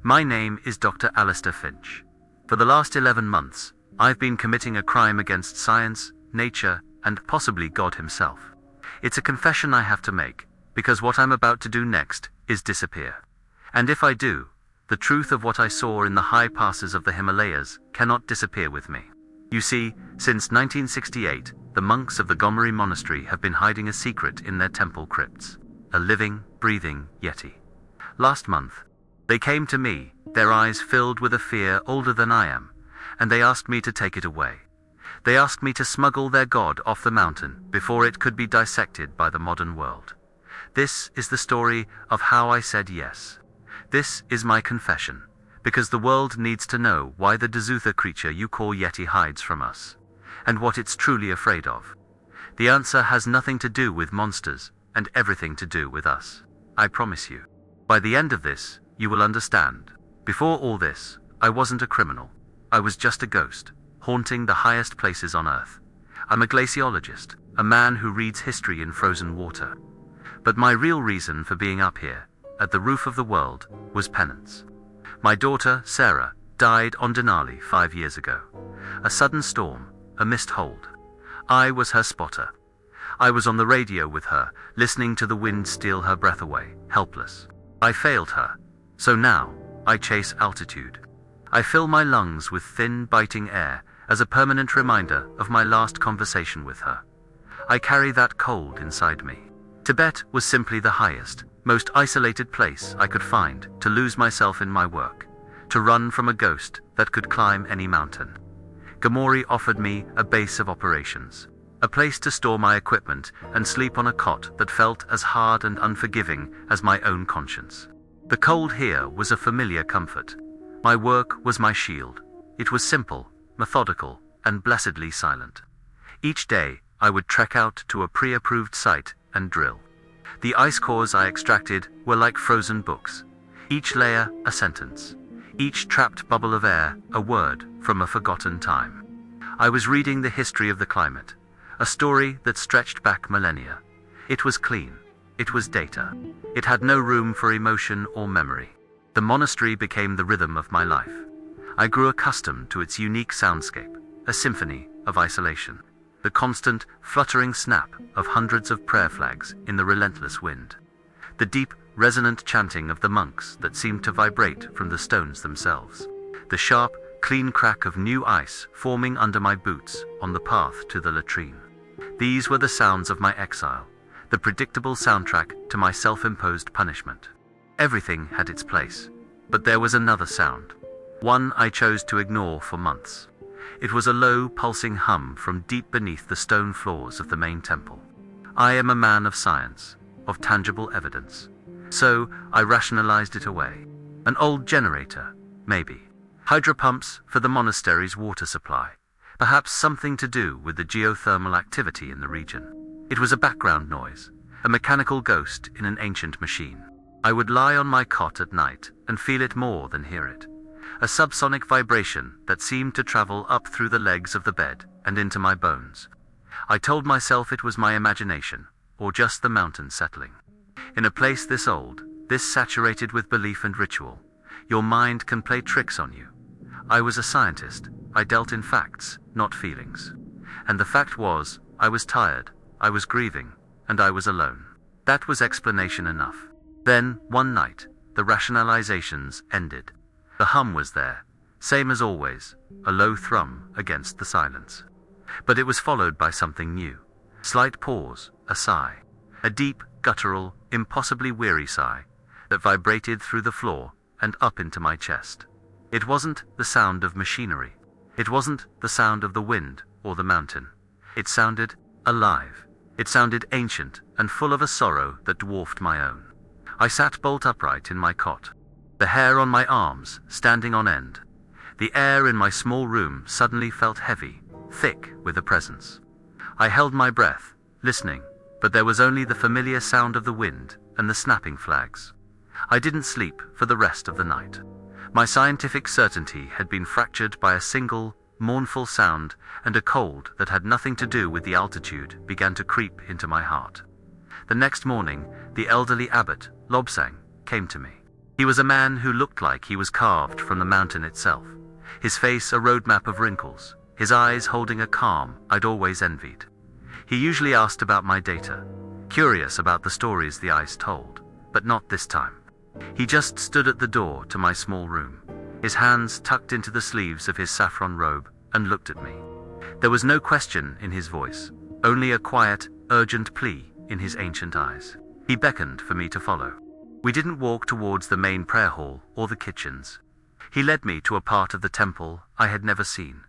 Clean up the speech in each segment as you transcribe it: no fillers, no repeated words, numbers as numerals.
My name is Dr. Alistair Finch. For the last 11 months, I've been committing a crime against science, nature, and possibly God himself. It's a confession I have to make, because what I'm about to do next is disappear. And if I do, the truth of what I saw in the high passes of the Himalayas cannot disappear with me. You see, since 1968, the monks of the Gomri monastery have been hiding a secret in their temple crypts. A living, breathing Yeti. Last month, they came to me, their eyes filled with a fear older than I am, and they asked me to take it away. They asked me to smuggle their god off the mountain before it could be dissected by the modern world. This is the story of how I said yes. This is my confession, because the world needs to know why the D'Zutha creature you call Yeti hides from us, and what it's truly afraid of. The answer has nothing to do with monsters, and everything to do with us. I promise you. By the end of this, you will understand. Before all this, I wasn't a criminal. I was just a ghost, haunting the highest places on Earth. I'm a glaciologist, a man who reads history in frozen water. But my real reason for being up here, at the roof of the world, was penance. My daughter, Sarah, died on Denali 5 years ago. A sudden storm, a mist hold. I was her spotter. I was on the radio with her, listening to the wind steal her breath away, helpless. I failed her. So now, I chase altitude. I fill my lungs with thin, biting air as a permanent reminder of my last conversation with her. I carry that cold inside me. Tibet was simply the highest, most isolated place I could find to lose myself in my work, to run from a ghost that could climb any mountain. Gomri offered me a base of operations, a place to store my equipment and sleep on a cot that felt as hard and unforgiving as my own conscience. The cold here was a familiar comfort. My work was my shield. It was simple, methodical, and blessedly silent. Each day, I would trek out to a pre-approved site and drill. The ice cores I extracted were like frozen books. Each layer, a sentence. Each trapped bubble of air, a word from a forgotten time. I was reading the history of the climate, a story that stretched back millennia. It was clean. It was data. It had no room for emotion or memory. The monastery became the rhythm of my life. I grew accustomed to its unique soundscape, a symphony of isolation. The constant, fluttering snap of hundreds of prayer flags in the relentless wind. The deep, resonant chanting of the monks that seemed to vibrate from the stones themselves. The sharp, clean crack of new ice forming under my boots on the path to the latrine. These were the sounds of my exile, the predictable soundtrack to my self-imposed punishment. Everything had its place, but there was another sound. One I chose to ignore for months. It was a low, pulsing hum from deep beneath the stone floors of the main temple. I am a man of science, of tangible evidence. So I rationalized it away. An old generator, maybe. Hydropumps for the monastery's water supply. Perhaps something to do with the geothermal activity in the region. It was a background noise, a mechanical ghost in an ancient machine. I would lie on my cot at night and feel it more than hear it. A subsonic vibration that seemed to travel up through the legs of the bed and into my bones. I told myself it was my imagination, or just the mountain settling. In a place this old, this saturated with belief and ritual, your mind can play tricks on you. I was a scientist. I dealt in facts, not feelings. And the fact was, I was tired, I was grieving, and I was alone. That was explanation enough. Then, one night, the rationalizations ended. The hum was there, same as always, a low thrum against the silence. But it was followed by something new. Slight pause, a sigh. A deep, guttural, impossibly weary sigh that vibrated through the floor and up into my chest. It wasn't the sound of machinery. It wasn't the sound of the wind or the mountain. It sounded alive. It sounded ancient and full of a sorrow that dwarfed my own. I sat bolt upright in my cot, the hair on my arms standing on end. The air in my small room suddenly felt heavy, thick with a presence. I held my breath, listening, but there was only the familiar sound of the wind and the snapping flags. I didn't sleep for the rest of the night. My scientific certainty had been fractured by a single, mournful sound, and a cold that had nothing to do with the altitude began to creep into my heart. The next morning, the elderly abbot, Lobsang, came to me. He was a man who looked like he was carved from the mountain itself, his face a roadmap of wrinkles, his eyes holding a calm I'd always envied. He usually asked about my data, curious about the stories the ice told, but not this time. He just stood at the door to my small room, his hands tucked into the sleeves of his saffron robe, and looked at me. There was no question in his voice, only a quiet, urgent plea in his ancient eyes. He beckoned for me to follow. We didn't walk towards the main prayer hall or the kitchens. He led me to a part of the temple I had never seen,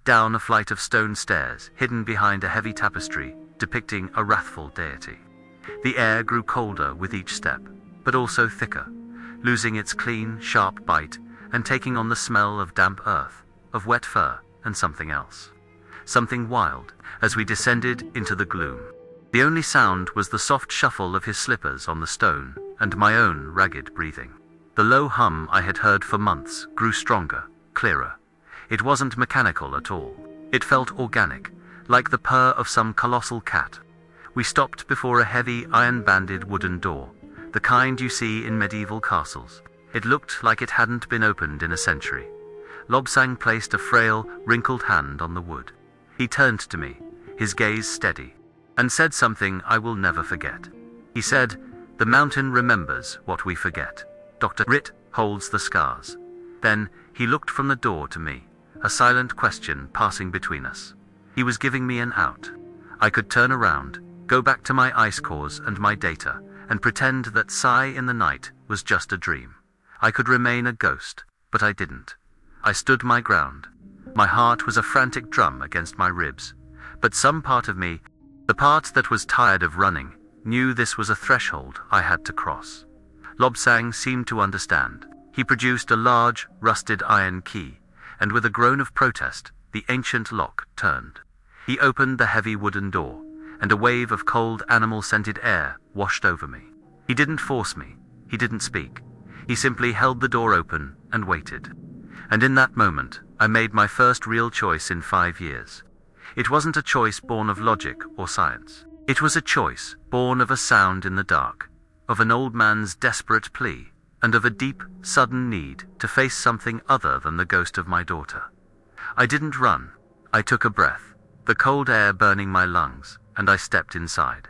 down a flight of stone stairs hidden behind a heavy tapestry depicting a wrathful deity. The air grew colder with each step, but also thicker, losing its clean, sharp bite and taking on the smell of damp earth, of wet fur, and something else. Something wild, as we descended into the gloom. The only sound was the soft shuffle of his slippers on the stone and my own ragged breathing. The low hum I had heard for months grew stronger, clearer. It wasn't mechanical at all. It felt organic, like the purr of some colossal cat. We stopped before a heavy iron-banded wooden door, the kind you see in medieval castles. It looked like it hadn't been opened in a century. Lobsang placed a frail, wrinkled hand on the wood. He turned to me, his gaze steady, and said something I will never forget. He said, "The mountain remembers what we forget. Dr. Rit holds the scars." Then he looked from the door to me, a silent question passing between us. He was giving me an out. I could turn around, go back to my ice cores and my data, and pretend that sigh in the night was just a dream. I could remain a ghost, but I didn't. I stood my ground. My heart was a frantic drum against my ribs, but some part of me, the part that was tired of running, knew this was a threshold I had to cross. Lobsang seemed to understand. He produced a large, rusted iron key, and with a groan of protest, the ancient lock turned. He opened the heavy wooden door, and a wave of cold animal-scented air washed over me. He didn't force me. He didn't speak. He simply held the door open and waited. And in that moment, I made my first real choice in 5 years. It wasn't a choice born of logic or science. It was a choice born of a sound in the dark, of an old man's desperate plea, and of a deep, sudden need to face something other than the ghost of my daughter. I didn't run. I took a breath, the cold air burning my lungs, and I stepped inside.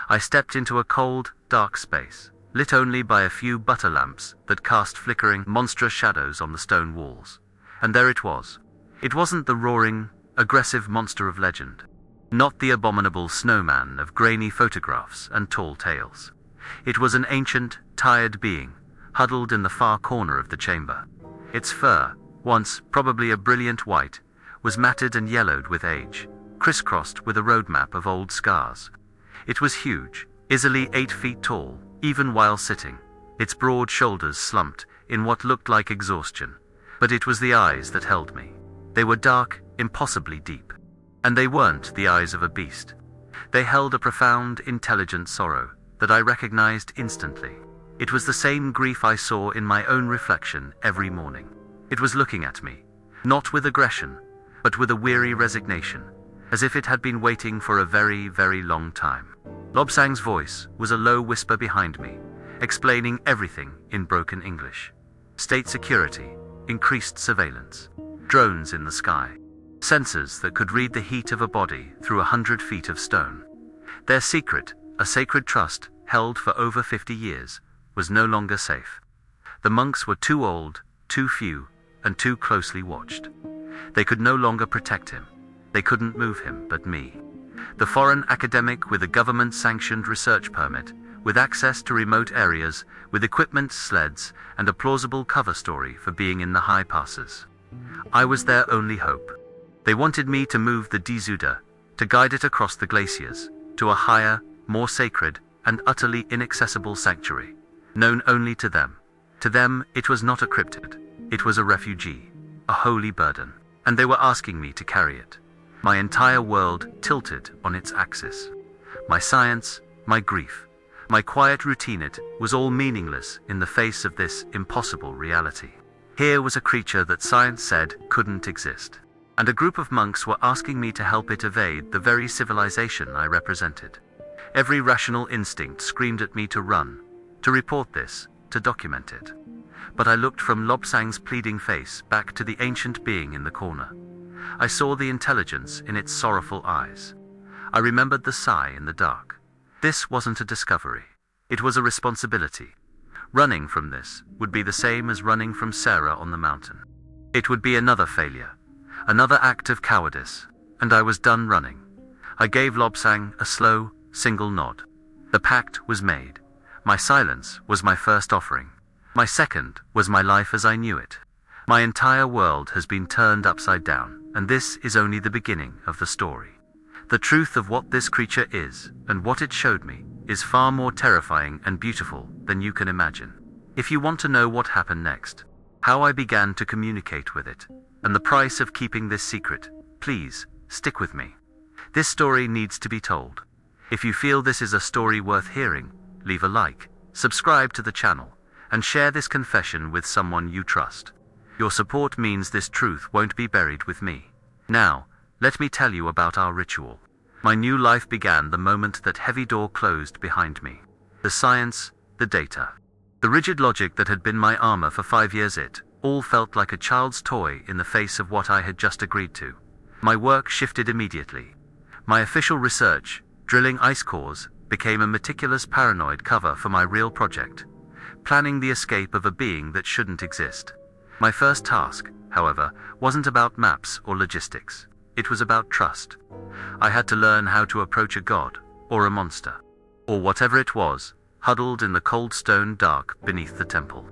I stepped into a cold, dark space, lit only by a few butter lamps that cast flickering, monstrous shadows on the stone walls. And there it was. It wasn't the roaring, aggressive monster of legend. Not the abominable snowman of grainy photographs and tall tales. It was an ancient, tired being, huddled in the far corner of the chamber. Its fur, once probably a brilliant white, was matted and yellowed with age, crisscrossed with a roadmap of old scars. It was huge, easily 8 feet tall, even while sitting, its broad shoulders slumped in what looked like exhaustion. But it was the eyes that held me. They were dark, impossibly deep. And they weren't the eyes of a beast. They held a profound, intelligent sorrow that I recognized instantly. It was the same grief I saw in my own reflection every morning. It was looking at me, not with aggression, but with a weary resignation, as if it had been waiting for a very, very long time. Lobsang's voice was a low whisper behind me, explaining everything in broken English. State security, increased surveillance, drones in the sky, sensors that could read the heat of a body through 100 feet of stone. Their secret, a sacred trust held for over 50 years, was no longer safe. The monks were too old, too few, and too closely watched. They could no longer protect him. They couldn't move him, but me. The foreign academic with a government-sanctioned research permit, with access to remote areas, with equipment, sleds, and a plausible cover story for being in the high passes. I was their only hope. They wanted me to move the Dizuda, to guide it across the glaciers, to a higher, more sacred, and utterly inaccessible sanctuary, known only to them. To them, it was not a cryptid. It was a refugee, a holy burden, and they were asking me to carry it. My entire world tilted on its axis. My science, my grief, my quiet routine, it was all meaningless in the face of this impossible reality. Here was a creature that science said couldn't exist, and a group of monks were asking me to help it evade the very civilization I represented. Every rational instinct screamed at me to run, to report this, to document it. But I looked from Lobsang's pleading face back to the ancient being in the corner. I saw the intelligence in its sorrowful eyes. I remembered the sigh in the dark. This wasn't a discovery. It was a responsibility. Running from this would be the same as running from Sarah on the mountain. It would be another failure, another act of cowardice, and I was done running. I gave Lobsang a slow, single nod. The pact was made. My silence was my first offering. My second was my life as I knew it. My entire world has been turned upside down, and this is only the beginning of the story. The truth of what this creature is, and what it showed me, is far more terrifying and beautiful than you can imagine. If you want to know what happened next, how I began to communicate with it, and the price of keeping this secret, please, stick with me. This story needs to be told. If you feel this is a story worth hearing, leave a like, subscribe to the channel, and share this confession with someone you trust. Your support means this truth won't be buried with me. Now, let me tell you about our ritual. My new life began the moment that heavy door closed behind me. The science, the data, the rigid logic that had been my armor for 5 years, it all felt like a child's toy in the face of what I had just agreed to. My work shifted immediately. My official research, drilling ice cores, became a meticulous paranoid cover for my real project, planning the escape of a being that shouldn't exist. My first task, however, wasn't about maps or logistics. It was about trust. I had to learn how to approach a god, or a monster, or whatever it was, huddled in the cold stone dark beneath the temple.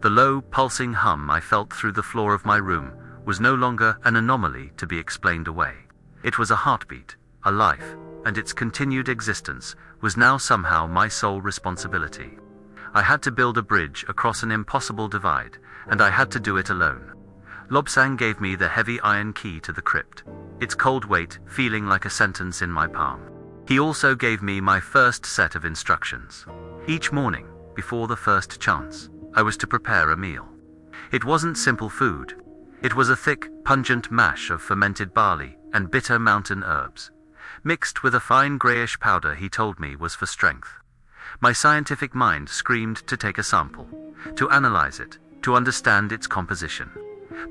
The low, pulsing hum I felt through the floor of my room was no longer an anomaly to be explained away. It was a heartbeat, a life, and its continued existence was now somehow my sole responsibility. I had to build a bridge across an impossible divide, and I had to do it alone. Lobsang gave me the heavy iron key to the crypt, its cold weight feeling like a sentence in my palm. He also gave me my first set of instructions. Each morning, before the first chance, I was to prepare a meal. It wasn't simple food. It was a thick, pungent mash of fermented barley and bitter mountain herbs, mixed with a fine grayish powder he told me was for strength. My scientific mind screamed to take a sample, to analyze it, to understand its composition.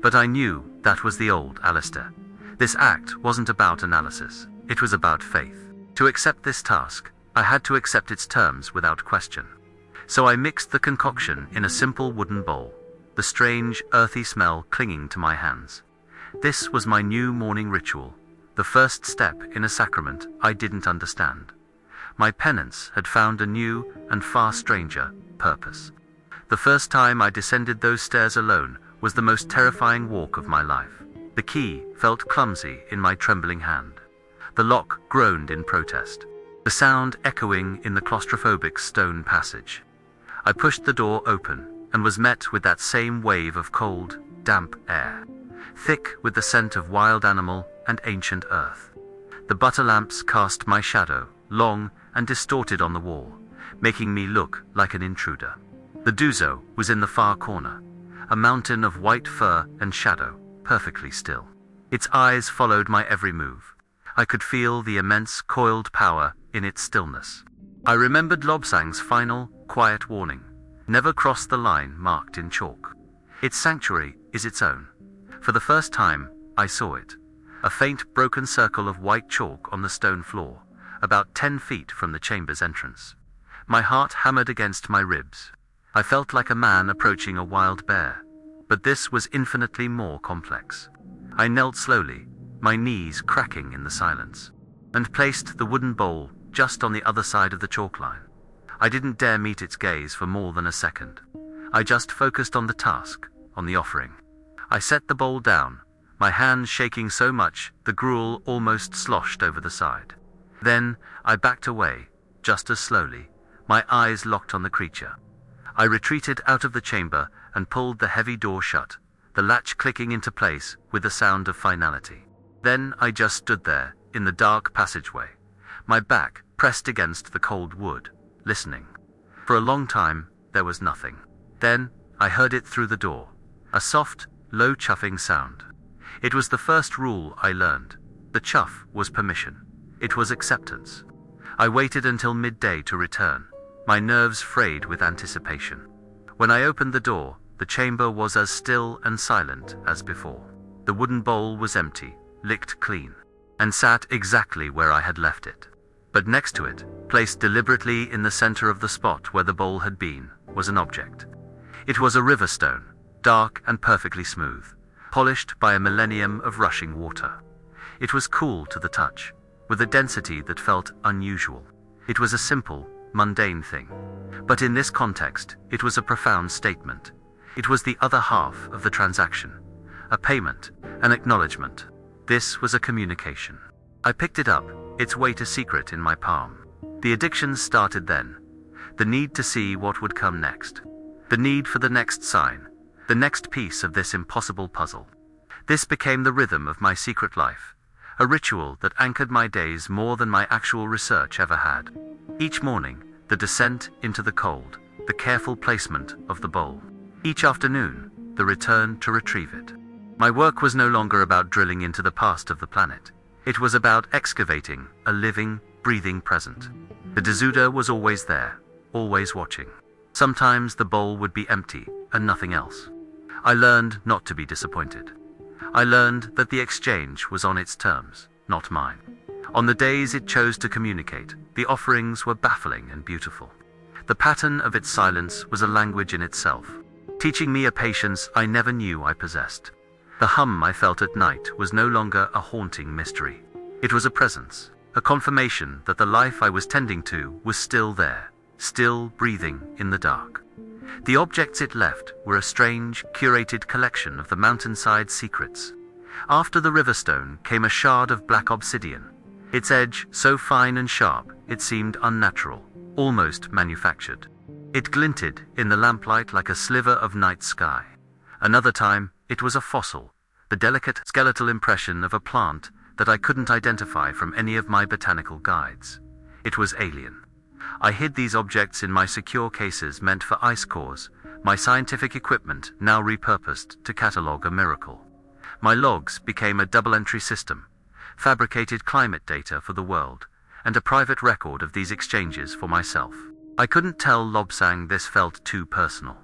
But I knew that was the old Alistair. This act wasn't about analysis, it was about faith. To accept this task, I had to accept its terms without question. So I mixed the concoction in a simple wooden bowl, the strange, earthy smell clinging to my hands. This was my new morning ritual, the first step in a sacrament I didn't understand. My penance had found a new, and far stranger, purpose. The first time I descended those stairs alone was the most terrifying walk of my life. The key felt clumsy in my trembling hand. The lock groaned in protest, the sound echoing in the claustrophobic stone passage. I pushed the door open and was met with that same wave of cold, damp air, thick with the scent of wild animal and ancient earth. The butter lamps cast my shadow, long and distorted on the wall, making me look like an intruder. The Duzo was in the far corner, a mountain of white fur and shadow, perfectly still. Its eyes followed my every move. I could feel the immense coiled power in its stillness. I remembered Lobsang's final, quiet warning: never cross the line marked in chalk. Its sanctuary is its own. For the first time, I saw it. A faint, broken circle of white chalk on the stone floor, about 10 feet from the chamber's entrance. My heart hammered against my ribs. I felt like a man approaching a wild bear, but this was infinitely more complex. I knelt slowly, my knees cracking in the silence, and placed the wooden bowl just on the other side of the chalk line. I didn't dare meet its gaze for more than a second. I just focused on the task, on the offering. I set the bowl down, my hands shaking so much the gruel almost sloshed over the side. Then I backed away, just as slowly, my eyes locked on the creature. I retreated out of the chamber and pulled the heavy door shut, the latch clicking into place with the sound of finality. Then I just stood there, in the dark passageway, my back pressed against the cold wood, listening. For a long time, there was nothing. Then, I heard it through the door. A soft, low chuffing sound. It was the first rule I learned. The chuff was permission. It was acceptance. I waited until midday to return, my nerves frayed with anticipation. When I opened the door, the chamber was as still and silent as before. The wooden bowl was empty, licked clean, and sat exactly where I had left it. But next to it, placed deliberately in the center of the spot where the bowl had been, was an object. It was a river stone, dark and perfectly smooth, polished by a millennium of rushing water. It was cool to the touch, with a density that felt unusual. It was a simple, mundane thing. But in this context, it was a profound statement. It was the other half of the transaction. A payment, an acknowledgement. This was a communication. I picked it up, its weight a secret in my palm. The addictions started then. The need to see what would come next. The need for the next sign. The next piece of this impossible puzzle. This became the rhythm of my secret life. A ritual that anchored my days more than my actual research ever had. Each morning, the descent into the cold, the careful placement of the bowl. Each afternoon, the return to retrieve it. My work was no longer about drilling into the past of the planet. It was about excavating a living, breathing present. The Dezuda was always there, always watching. Sometimes the bowl would be empty and nothing else. I learned not to be disappointed. I learned that the exchange was on its terms, not mine. On the days it chose to communicate, the offerings were baffling and beautiful. The pattern of its silence was a language in itself, teaching me a patience I never knew I possessed. The hum I felt at night was no longer a haunting mystery. It was a presence, a confirmation that the life I was tending to was still there, still breathing in the dark. The objects it left were a strange, curated collection of the mountainside secrets. After the river stone came a shard of black obsidian, its edge so fine and sharp it seemed unnatural, almost manufactured. It glinted in the lamplight like a sliver of night sky. Another time, it was a fossil, the delicate skeletal impression of a plant that I couldn't identify from any of my botanical guides. It was alien. I hid these objects in my secure cases meant for ice cores, my scientific equipment now repurposed to catalog a miracle. My logs became a double-entry system, fabricated climate data for the world, and a private record of these exchanges for myself. I couldn't tell Lobsang this felt too personal.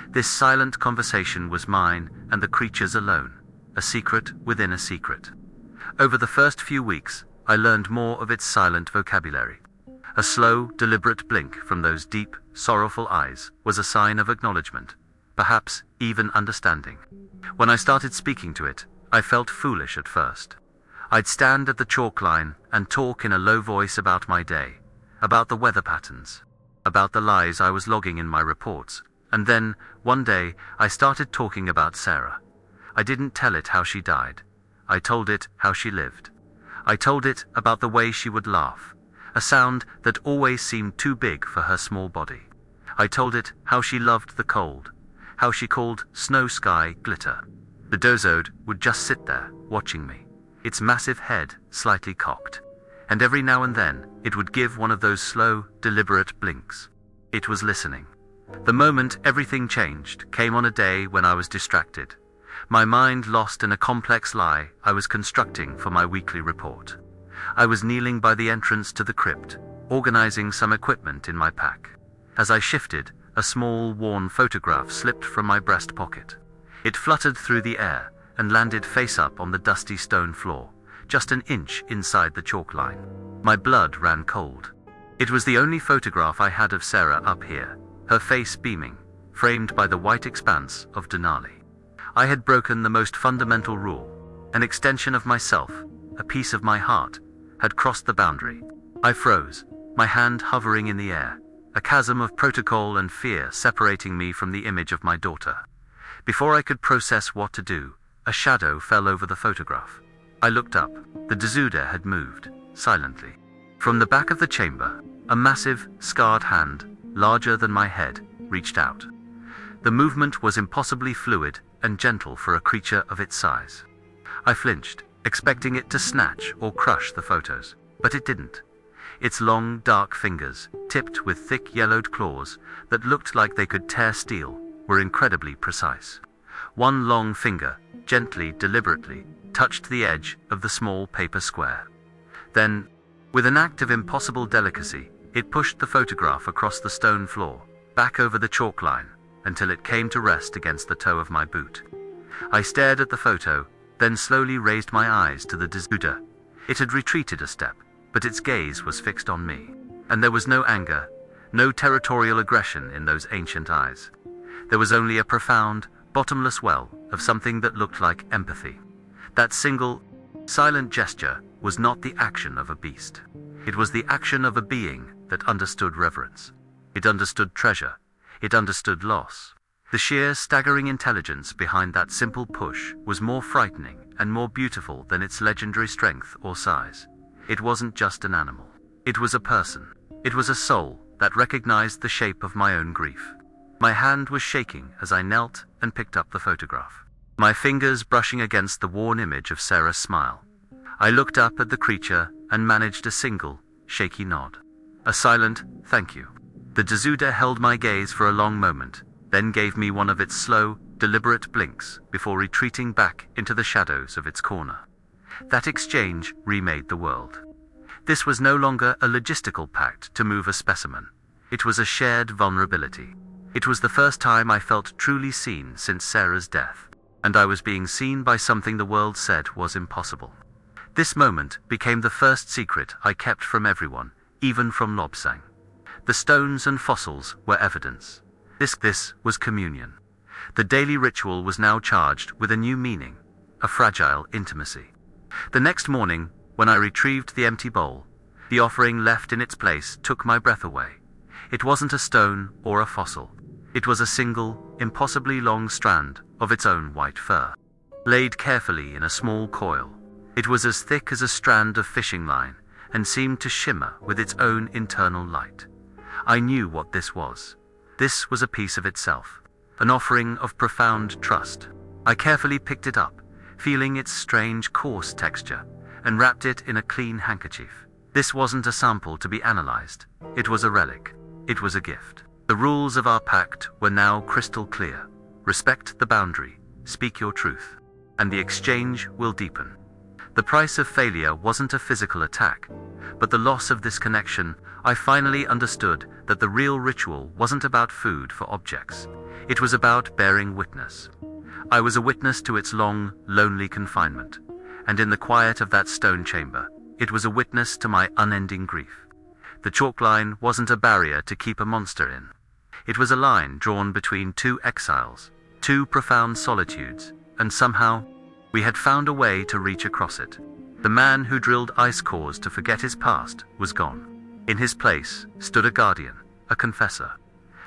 This silent conversation was mine and the creature's alone, a secret within a secret. Over the first few weeks, I learned more of its silent vocabulary. A slow, deliberate blink from those deep, sorrowful eyes was a sign of acknowledgement, perhaps even understanding. When I started speaking to it, I felt foolish at first. I'd stand at the chalk line and talk in a low voice about my day, about the weather patterns, about the lies I was logging in my reports, and then, one day, I started talking about Sarah. I didn't tell it how she died. I told it how she lived. I told it about the way she would laugh, a sound that always seemed too big for her small body. I told it how she loved the cold, how she called snow sky glitter. The dozode would just sit there, watching me, its massive head slightly cocked, and every now and then it would give one of those slow, deliberate blinks. It was listening. The moment everything changed came on a day when I was distracted, my mind lost in a complex lie I was constructing for my weekly report. I was kneeling by the entrance to the crypt, organizing some equipment in my pack. As I shifted, a small, worn photograph slipped from my breast pocket. It fluttered through the air and landed face up on the dusty stone floor, just an inch inside the chalk line. My blood ran cold. It was the only photograph I had of Sarah up here, her face beaming, framed by the white expanse of Denali. I had broken the most fundamental rule. An extension of myself, a piece of my heart, had crossed the boundary. I froze, my hand hovering in the air, a chasm of protocol and fear separating me from the image of my daughter. Before I could process what to do, a shadow fell over the photograph. I looked up. The Dezuda had moved, silently. From the back of the chamber, a massive, scarred hand, larger than my head, reached out. The movement was impossibly fluid and gentle for a creature of its size. I flinched, expecting it to snatch or crush the photos, but it didn't. Its long, dark fingers, tipped with thick yellowed claws that looked like they could tear steel, were incredibly precise. One long finger, gently, deliberately, touched the edge of the small paper square. Then, with an act of impossible delicacy, It pushed the photograph across the stone floor, back over the chalk line, until it came to rest against the toe of my boot. I stared at the photo, then slowly raised my eyes to the Dziuda. It had retreated a step, but its gaze was fixed on me. And there was no anger, no territorial aggression in those ancient eyes. There was only a profound, bottomless well of something that looked like empathy. That single, silent gesture was not the action of a beast. It was the action of a being that understood reverence. It understood treasure. It understood loss. The sheer, staggering intelligence behind that simple push was more frightening and more beautiful than its legendary strength or size. It wasn't just an animal. It was a person. It was a soul that recognized the shape of my own grief. My hand was shaking as I knelt and picked up the photograph, my fingers brushing against the worn image of Sarah's smile. I looked up at the creature and managed a single, shaky nod. A silent, "Thank you." The Dziuda held my gaze for a long moment, then gave me one of its slow, deliberate blinks before retreating back into the shadows of its corner. That exchange remade the world. This was no longer a logistical pact to move a specimen. It was a shared vulnerability. It was the first time I felt truly seen since Sarah's death, and I was being seen by something the world said was impossible. This moment became the first secret I kept from everyone, even from Lobsang. The stones and fossils were evidence. This was communion. The daily ritual was now charged with a new meaning, a fragile intimacy. The next morning, when I retrieved the empty bowl, the offering left in its place took my breath away. It wasn't a stone or a fossil. It was a single, impossibly long strand of its own white fur, laid carefully in a small coil. It was as thick as a strand of fishing line and seemed to shimmer with its own internal light. I knew what this was. This was a piece of itself, an offering of profound trust. I carefully picked it up, feeling its strange, coarse texture, and wrapped it in a clean handkerchief. This wasn't a sample to be analyzed. It was a relic. It was a gift. The rules of our pact were now crystal clear. Respect the boundary, speak your truth, and the exchange will deepen. The price of failure wasn't a physical attack, but the loss of this connection. I finally understood that the real ritual wasn't about food for objects. It was about bearing witness. I was a witness to its long, lonely confinement, and in the quiet of that stone chamber, it was a witness to my unending grief. The chalk line wasn't a barrier to keep a monster in. It was a line drawn between two exiles, two profound solitudes, and somehow, we had found a way to reach across it. The man who drilled ice cores to forget his past was gone. In his place stood a guardian, a confessor,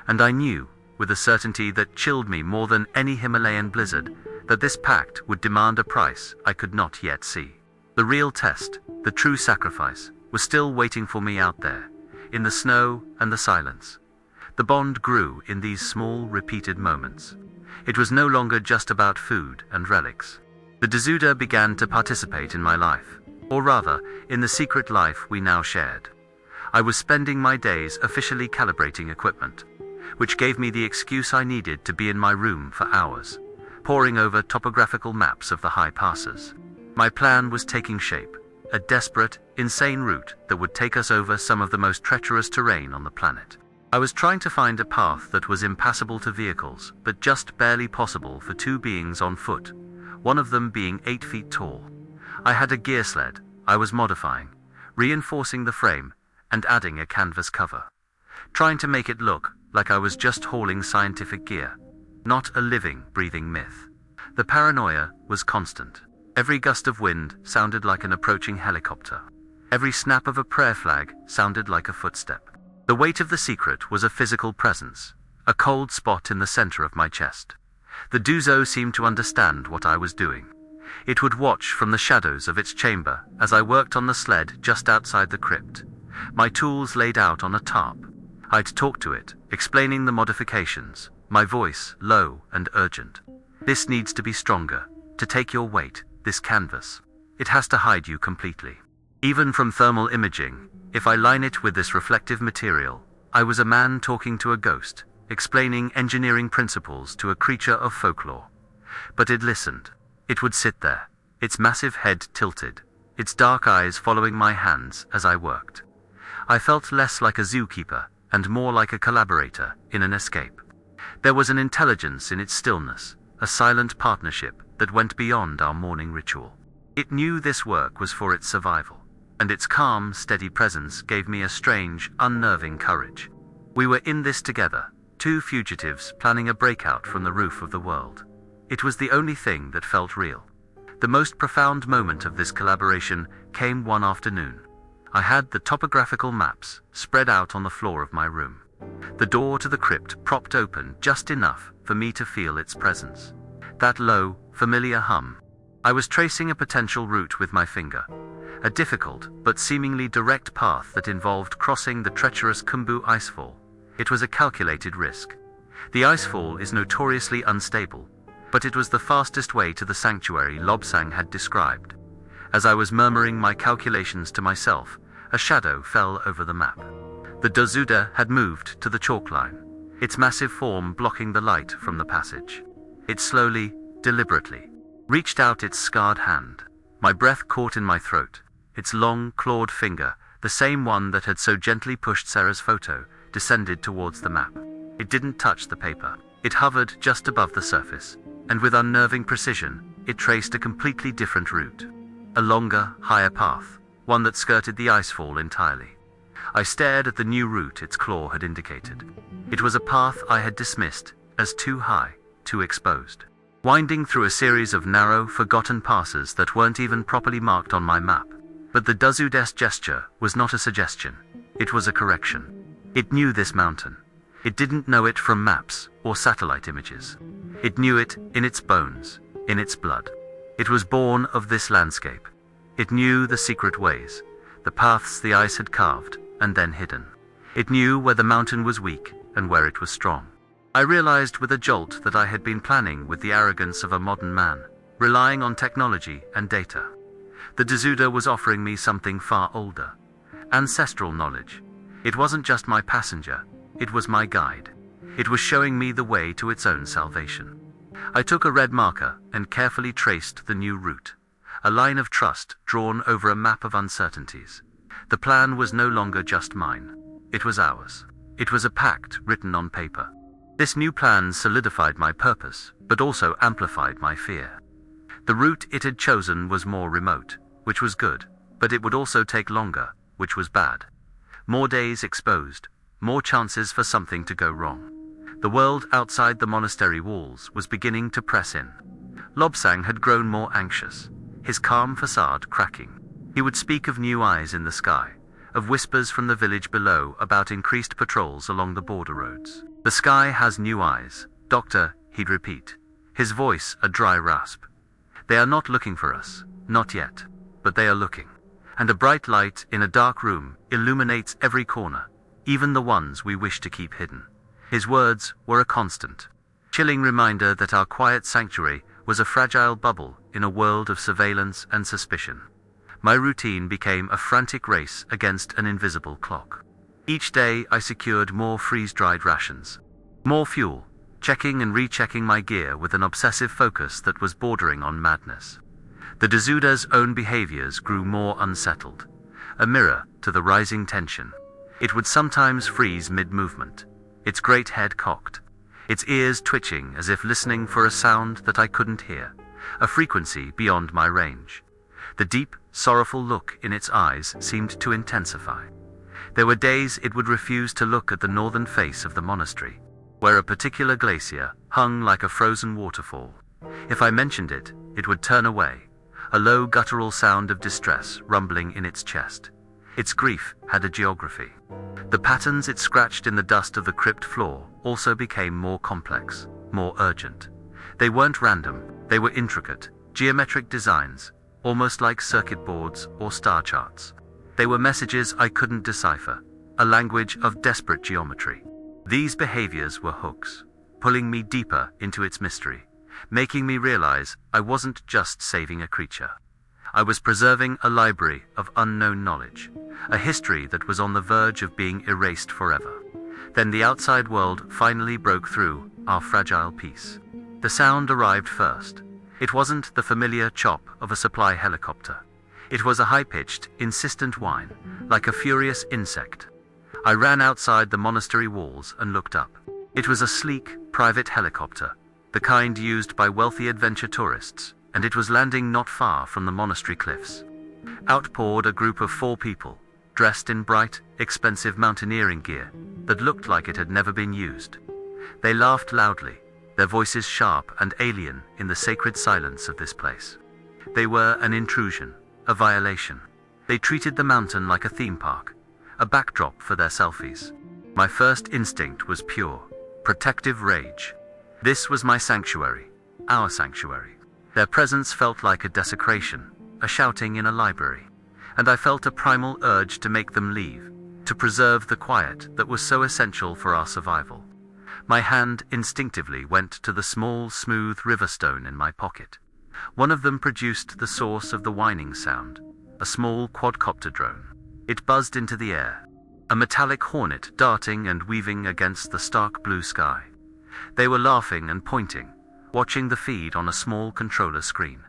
and I knew, with a certainty that chilled me more than any Himalayan blizzard, that this pact would demand a price I could not yet see. The real test, the true sacrifice, was still waiting for me out there, in the snow and the silence. The bond grew in these small, repeated moments. It was no longer just about food and relics. The Dziuda began to participate in my life, or rather, in the secret life we now shared. I was spending my days officially calibrating equipment, which gave me the excuse I needed to be in my room for hours, poring over topographical maps of the high passes. My plan was taking shape, a desperate, insane route that would take us over some of the most treacherous terrain on the planet. I was trying to find a path that was impassable to vehicles, but just barely possible for two beings on foot, one of them being 8 feet tall. I had a gear sled I was modifying, reinforcing the frame, and adding a canvas cover, trying to make it look like I was just hauling scientific gear, not a living, breathing myth. The paranoia was constant. Every gust of wind sounded like an approaching helicopter. Every snap of a prayer flag sounded like a footstep. The weight of the secret was a physical presence, a cold spot in the center of my chest. The Duzo seemed to understand what I was doing. It would watch from the shadows of its chamber as I worked on the sled just outside the crypt, my tools laid out on a tarp. I'd talk to it, explaining the modifications, my voice low and urgent. This needs to be stronger, to take your weight, this canvas. It has to hide you completely. Even from thermal imaging, if I line it with this reflective material, I was a man talking to a ghost, explaining engineering principles to a creature of folklore. But it listened. It would sit there, its massive head tilted, its dark eyes following my hands as I worked. I felt less like a zookeeper and more like a collaborator in an escape. There was an intelligence in its stillness, a silent partnership that went beyond our morning ritual. It knew this work was for its survival, and its calm, steady presence gave me a strange, unnerving courage. We were in this together, two fugitives planning a breakout from the roof of the world. It was the only thing that felt real. The most profound moment of this collaboration came one afternoon. I had the topographical maps spread out on the floor of my room. The door to the crypt propped open just enough for me to feel its presence. That low, familiar hum. I was tracing a potential route with my finger. A difficult, but seemingly direct path that involved crossing the treacherous Khumbu icefall. It was a calculated risk. The icefall is notoriously unstable, but it was the fastest way to the sanctuary Lobsang had described. As I was murmuring my calculations to myself, a shadow fell over the map. The Dozuda had moved to the chalk line, its massive form blocking the light from the passage. It slowly, deliberately, reached out its scarred hand. My breath caught in my throat. Its long, clawed finger, the same one that had so gently pushed Sarah's photo, descended towards the map. It didn't touch the paper. It hovered just above the surface, and with unnerving precision, it traced a completely different route. A longer, higher path, one that skirted the icefall entirely. I stared at the new route its claw had indicated. It was a path I had dismissed as too high, too exposed. Winding through a series of narrow, forgotten passes that weren't even properly marked on my map. But the Dazude's gesture was not a suggestion. It was a correction. It knew this mountain. It didn't know it from maps or satellite images. It knew it in its bones, in its blood. It was born of this landscape. It knew the secret ways, the paths the ice had carved and then hidden. It knew where the mountain was weak and where it was strong. I realized with a jolt that I had been planning with the arrogance of a modern man, relying on technology and data. The Dazuda was offering me something far older. Ancestral knowledge. It wasn't just my passenger, it was my guide. It was showing me the way to its own salvation. I took a red marker and carefully traced the new route. A line of trust drawn over a map of uncertainties. The plan was no longer just mine. It was ours. It was a pact written on paper. This new plan solidified my purpose, but also amplified my fear. The route it had chosen was more remote, which was good, but it would also take longer, which was bad. More days exposed, more chances for something to go wrong. The world outside the monastery walls was beginning to press in. Lobsang had grown more anxious, his calm facade cracking. He would speak of new eyes in the sky, of whispers from the village below about increased patrols along the border roads. The sky has new eyes, Doctor, he'd repeat, his voice a dry rasp. They are not looking for us, not yet, but they are looking. And a bright light in a dark room illuminates every corner, even the ones we wish to keep hidden. His words were a constant, chilling reminder that our quiet sanctuary was a fragile bubble in a world of surveillance and suspicion. My routine became a frantic race against an invisible clock. Each day I secured more freeze-dried rations, more fuel, checking and rechecking my gear with an obsessive focus that was bordering on madness. The Dazuda's own behaviors grew more unsettled, a mirror to the rising tension. It would sometimes freeze mid-movement, its great head cocked, its ears twitching as if listening for a sound that I couldn't hear, a frequency beyond my range. The deep, sorrowful look in its eyes seemed to intensify. There were days it would refuse to look at the northern face of the monastery, where a particular glacier hung like a frozen waterfall. If I mentioned it, it would turn away, a low guttural sound of distress rumbling in its chest. Its grief had a geography. The patterns it scratched in the dust of the crypt floor also became more complex, more urgent. They weren't random, they were intricate, geometric designs, almost like circuit boards or star charts. They were messages I couldn't decipher, a language of desperate geometry. These behaviors were hooks, pulling me deeper into its mystery, making me realize I wasn't just saving a creature. I was preserving a library of unknown knowledge, a history that was on the verge of being erased forever. Then the outside world finally broke through our fragile peace. The sound arrived first. It wasn't the familiar chop of a supply helicopter. It was a high-pitched, insistent whine, like a furious insect. I ran outside the monastery walls and looked up. It was a sleek, private helicopter, the kind used by wealthy adventure tourists, and it was landing not far from the monastery cliffs. Out poured a group of 4 people, dressed in bright, expensive mountaineering gear that looked like it had never been used. They laughed loudly, their voices sharp and alien in the sacred silence of this place. They were an intrusion, a violation. They treated the mountain like a theme park, a backdrop for their selfies. My first instinct was pure, protective rage. This was my sanctuary, our sanctuary. Their presence felt like a desecration, a shouting in a library, and I felt a primal urge to make them leave, to preserve the quiet that was so essential for our survival. My hand instinctively went to the small, smooth river stone in my pocket. One of them produced the source of the whining sound, a small quadcopter drone. It buzzed into the air, a metallic hornet darting and weaving against the stark blue sky. They were laughing and pointing, watching the feed on a small controller screen.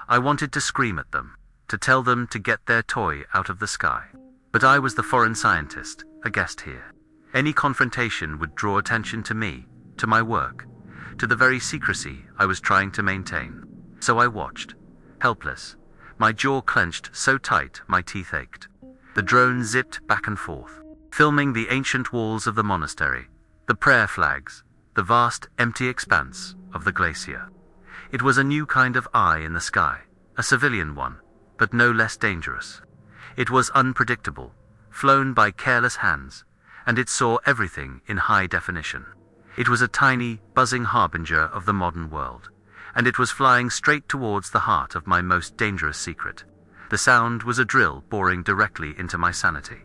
I wanted to scream at them, to tell them to get their toy out of the sky. But I was the foreign scientist, a guest here. Any confrontation would draw attention to me, to my work, to the very secrecy I was trying to maintain. So I watched, helpless, my jaw clenched so tight my teeth ached. The drone zipped back and forth, filming the ancient walls of the monastery, the prayer flags, the vast, empty expanse of the glacier. It was a new kind of eye in the sky, a civilian one, but no less dangerous. It was unpredictable, flown by careless hands, and it saw everything in high definition. It was a tiny, buzzing harbinger of the modern world, and it was flying straight towards the heart of my most dangerous secret. The sound was a drill boring directly into my sanity.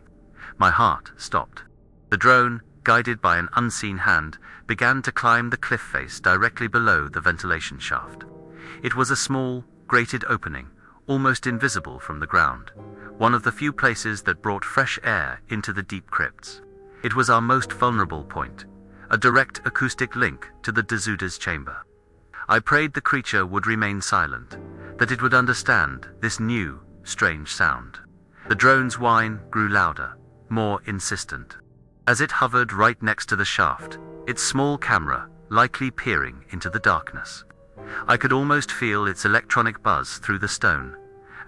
My heart stopped. The drone, guided by an unseen hand, began to climb the cliff face directly below the ventilation shaft. It was a small, grated opening, almost invisible from the ground, one of the few places that brought fresh air into the deep crypts. It was our most vulnerable point, a direct acoustic link to the Dezuda's chamber. I prayed the creature would remain silent, that it would understand this new, strange sound. The drone's whine grew louder, more insistent. As it hovered right next to the shaft, its small camera likely peering into the darkness. I could almost feel its electronic buzz through the stone,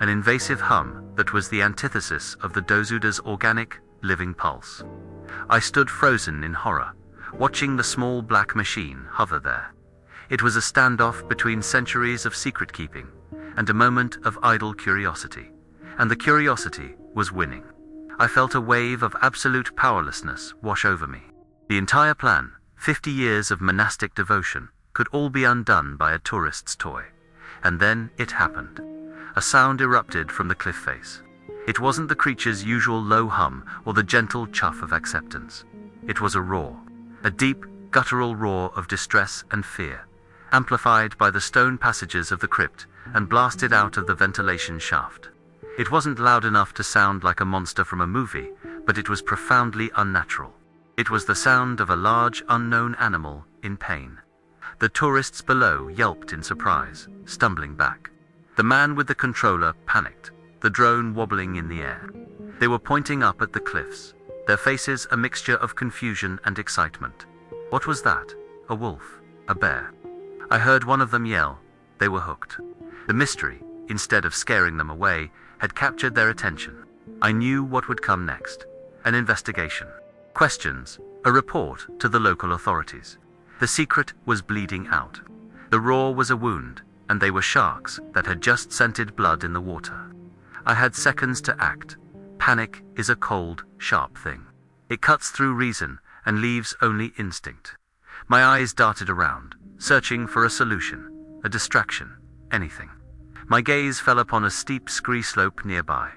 an invasive hum that was the antithesis of the Dezuda's organic, living pulse. I stood frozen in horror, watching the small black machine hover there. It was a standoff between centuries of secret-keeping and a moment of idle curiosity, and the curiosity was winning. I felt a wave of absolute powerlessness wash over me. The entire plan, 50 years of monastic devotion, could all be undone by a tourist's toy. And then it happened. A sound erupted from the cliff face. It wasn't the creature's usual low hum or the gentle chuff of acceptance. It was a roar, a deep, guttural roar of distress and fear, amplified by the stone passages of the crypt and blasted out of the ventilation shaft. It wasn't loud enough to sound like a monster from a movie, but it was profoundly unnatural. It was the sound of a large, unknown animal in pain. The tourists below yelped in surprise, stumbling back. The man with the controller panicked, the drone wobbling in the air. They were pointing up at the cliffs, their faces a mixture of confusion and excitement. What was that? A wolf? A bear? I heard one of them yell. They were hooked. The mystery, instead of scaring them away, had captured their attention. I knew what would come next. An investigation. Questions. A report to the local authorities. The secret was bleeding out. The roar was a wound, and they were sharks that had just scented blood in the water. I had seconds to act. Panic is a cold, sharp thing. It cuts through reason and leaves only instinct. My eyes darted around, searching for a solution, a distraction, anything. My gaze fell upon a steep scree slope nearby,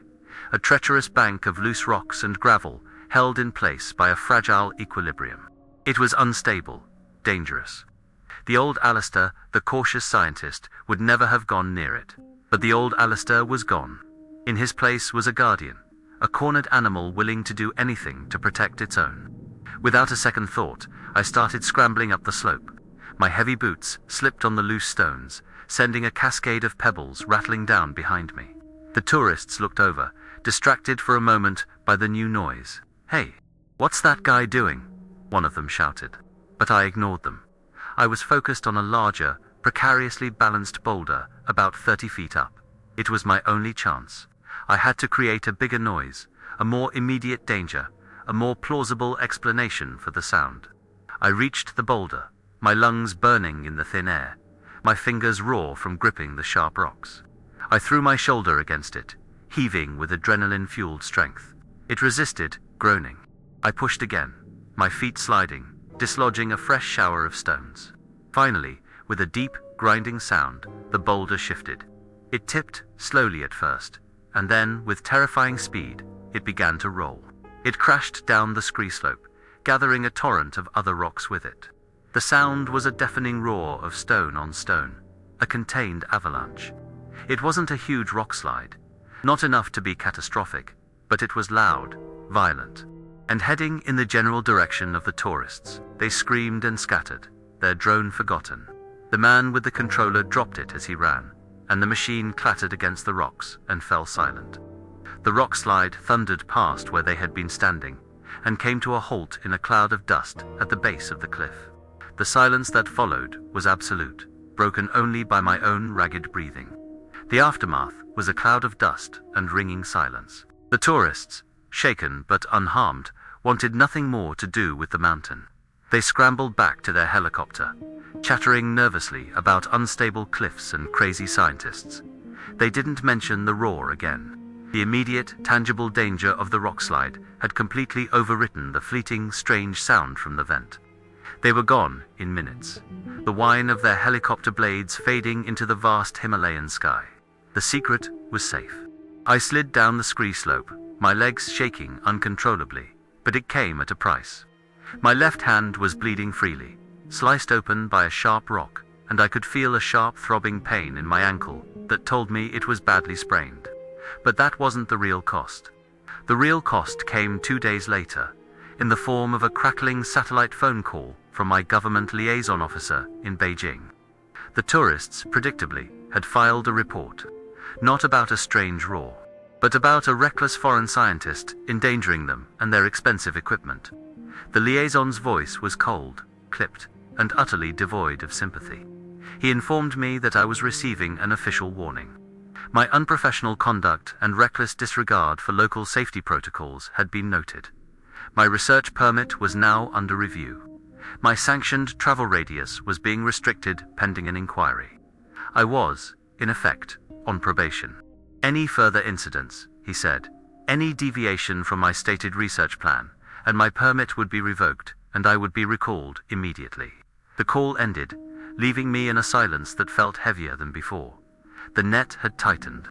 a treacherous bank of loose rocks and gravel held in place by a fragile equilibrium. It was unstable, dangerous. The old Alistair, the cautious scientist, would never have gone near it. But the old Alistair was gone. In his place was a guardian, a cornered animal willing to do anything to protect its own. Without a second thought, I started scrambling up the slope. My heavy boots slipped on the loose stones, sending a cascade of pebbles rattling down behind me. The tourists looked over, distracted for a moment by the new noise. "Hey, what's that guy doing?" one of them shouted. But I ignored them. I was focused on a larger, precariously balanced boulder about 30 feet up. It was my only chance. I had to create a bigger noise, a more immediate danger, a more plausible explanation for the sound. I reached the boulder, my lungs burning in the thin air, my fingers raw from gripping the sharp rocks. I threw my shoulder against it, heaving with adrenaline-fueled strength. It resisted, groaning. I pushed again, my feet sliding, dislodging a fresh shower of stones. Finally, with a deep, grinding sound, the boulder shifted. It tipped, slowly at first, and then, with terrifying speed, it began to roll. It crashed down the scree slope, gathering a torrent of other rocks with it. The sound was a deafening roar of stone on stone, a contained avalanche. It wasn't a huge rock slide, not enough to be catastrophic, but it was loud, violent, and heading in the general direction of the tourists. They screamed and scattered, their drone forgotten. The man with the controller dropped it as he ran, and the machine clattered against the rocks and fell silent. The rock slide thundered past where they had been standing, and came to a halt in a cloud of dust at the base of the cliff. The silence that followed was absolute, broken only by my own ragged breathing. The aftermath was a cloud of dust and ringing silence. The tourists, shaken but unharmed, wanted nothing more to do with the mountain. They scrambled back to their helicopter, chattering nervously about unstable cliffs and crazy scientists. They didn't mention the roar again. The immediate, tangible danger of the rockslide had completely overwritten the fleeting, strange sound from the vent. They were gone in minutes, the whine of their helicopter blades fading into the vast Himalayan sky. The secret was safe. I slid down the scree slope, my legs shaking uncontrollably, but it came at a price. My left hand was bleeding freely, sliced open by a sharp rock, and I could feel a sharp throbbing pain in my ankle that told me it was badly sprained. But that wasn't the real cost. The real cost came 2 days later, in the form of a crackling satellite phone call from my government liaison officer in Beijing. The tourists, predictably, had filed a report, not about a strange roar, but about a reckless foreign scientist endangering them and their expensive equipment. The liaison's voice was cold, clipped, and utterly devoid of sympathy. He informed me that I was receiving an official warning. My unprofessional conduct and reckless disregard for local safety protocols had been noted. My research permit was now under review. My sanctioned travel radius was being restricted pending an inquiry. I was, in effect, on probation. Any further incidents, he said, any deviation from my stated research plan, and my permit would be revoked, and I would be recalled immediately. The call ended, leaving me in a silence that felt heavier than before. The net had tightened.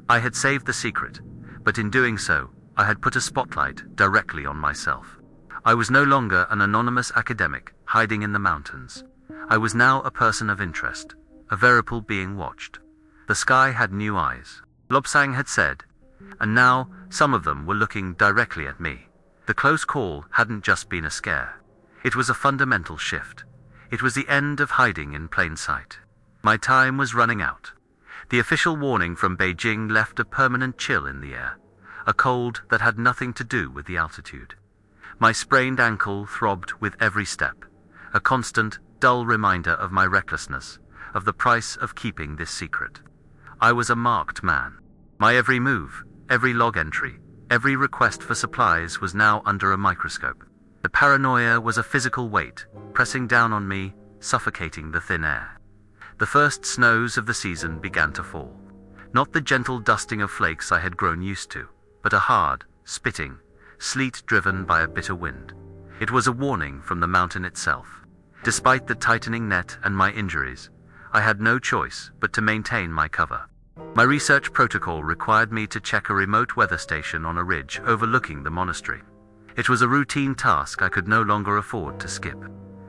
I had saved the secret, but in doing so, I had put a spotlight directly on myself. I was no longer an anonymous academic hiding in the mountains. I was now a person of interest, a veritable being watched. The sky had new eyes, Lobsang had said, and now some of them were looking directly at me. The close call hadn't just been a scare. It was a fundamental shift. It was the end of hiding in plain sight. My time was running out. The official warning from Beijing left a permanent chill in the air, a cold that had nothing to do with the altitude. My sprained ankle throbbed with every step, a constant, dull reminder of my recklessness, of the price of keeping this secret. I was a marked man. My every move, every log entry, every request for supplies was now under a microscope. The paranoia was a physical weight, pressing down on me, suffocating the thin air. The first snows of the season began to fall. Not the gentle dusting of flakes I had grown used to, but a hard, spitting, sleet driven by a bitter wind. It was a warning from the mountain itself. Despite the tightening net and my injuries, I had no choice but to maintain my cover. My research protocol required me to check a remote weather station on a ridge overlooking the monastery. It was a routine task I could no longer afford to skip.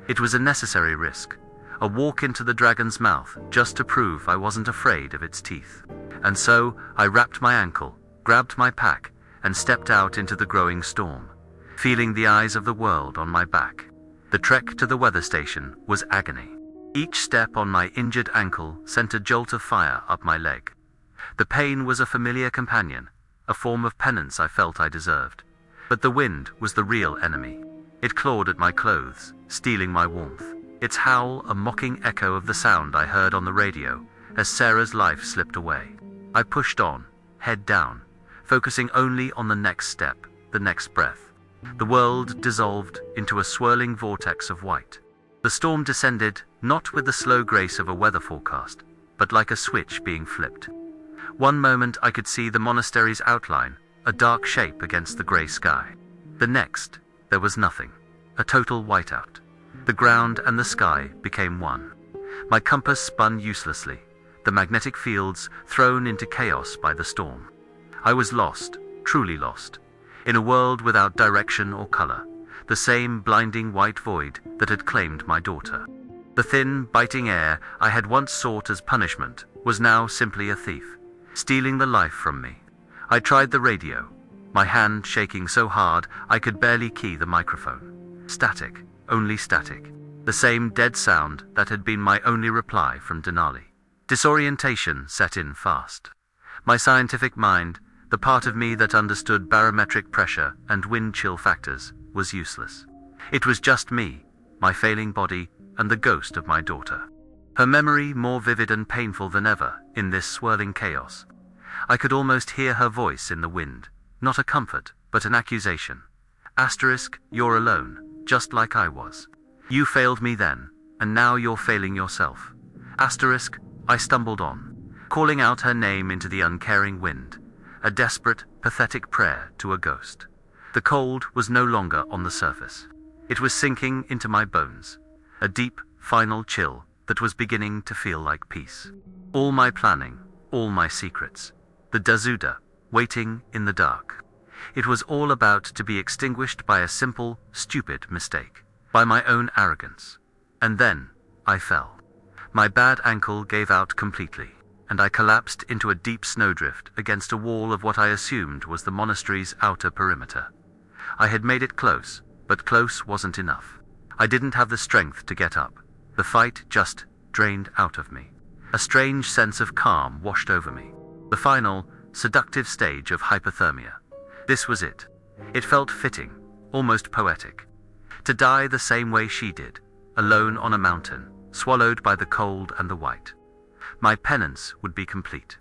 It was a necessary risk, a walk into the dragon's mouth just to prove I wasn't afraid of its teeth. And so I wrapped my ankle, grabbed my pack, and stepped out into the growing storm, feeling the eyes of the world on my back. The trek to the weather station was agony. Each step on my injured ankle sent a jolt of fire up my leg. The pain was a familiar companion, a form of penance I felt I deserved. But the wind was the real enemy. It clawed at my clothes, stealing my warmth. Its howl a mocking echo of the sound I heard on the radio as Sarah's life slipped away. I pushed on, head down, focusing only on the next step, the next breath. The world dissolved into a swirling vortex of white. The storm descended, not with the slow grace of a weather forecast, but like a switch being flipped. One moment I could see the monastery's outline, a dark shape against the grey sky. The next, there was nothing, a total whiteout. The ground and the sky became one. My compass spun uselessly, the magnetic fields thrown into chaos by the storm. I was lost, truly lost, in a world without direction or color, the same blinding white void that had claimed my daughter. The thin, biting air I had once sought as punishment was now simply a thief, stealing the life from me. I tried the radio, my hand shaking so hard I could barely key the microphone. Static, only static. The same dead sound that had been my only reply from Denali. Disorientation set in fast. My scientific mind, the part of me that understood barometric pressure and wind chill factors, was useless. It was just me, my failing body, and the ghost of my daughter. Her memory more vivid and painful than ever in this swirling chaos. I could almost hear her voice in the wind, not a comfort, but an accusation. Asterisk, you're alone, just like I was. You failed me then, and now you're failing yourself. Asterisk, I stumbled on, calling out her name into the uncaring wind, a desperate, pathetic prayer to a ghost. The cold was no longer on the surface. It was sinking into my bones, a deep, final chill that was beginning to feel like peace. All my planning, all my secrets, the Dazuda, waiting in the dark. It was all about to be extinguished by a simple, stupid mistake, by my own arrogance. And then, I fell. My bad ankle gave out completely, and I collapsed into a deep snowdrift against a wall of what I assumed was the monastery's outer perimeter. I had made it close, but close wasn't enough. I didn't have the strength to get up. The fight just drained out of me. A strange sense of calm washed over me. The final, seductive stage of hypothermia. This was it. It felt fitting, almost poetic. To die the same way she did, alone on a mountain, swallowed by the cold and the white. My penance would be complete.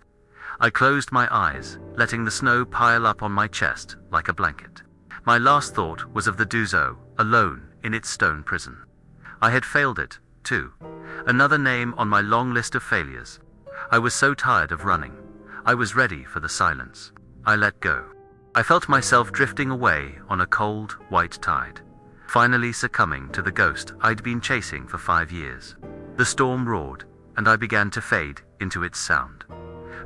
I closed my eyes, letting the snow pile up on my chest like a blanket. My last thought was of the Duzo, alone in its stone prison. I had failed it, too. Another name on my long list of failures. I was so tired of running. I was ready for the silence. I let go. I felt myself drifting away on a cold, white tide, finally succumbing to the ghost I'd been chasing for 5 years. The storm roared, and I began to fade into its sound.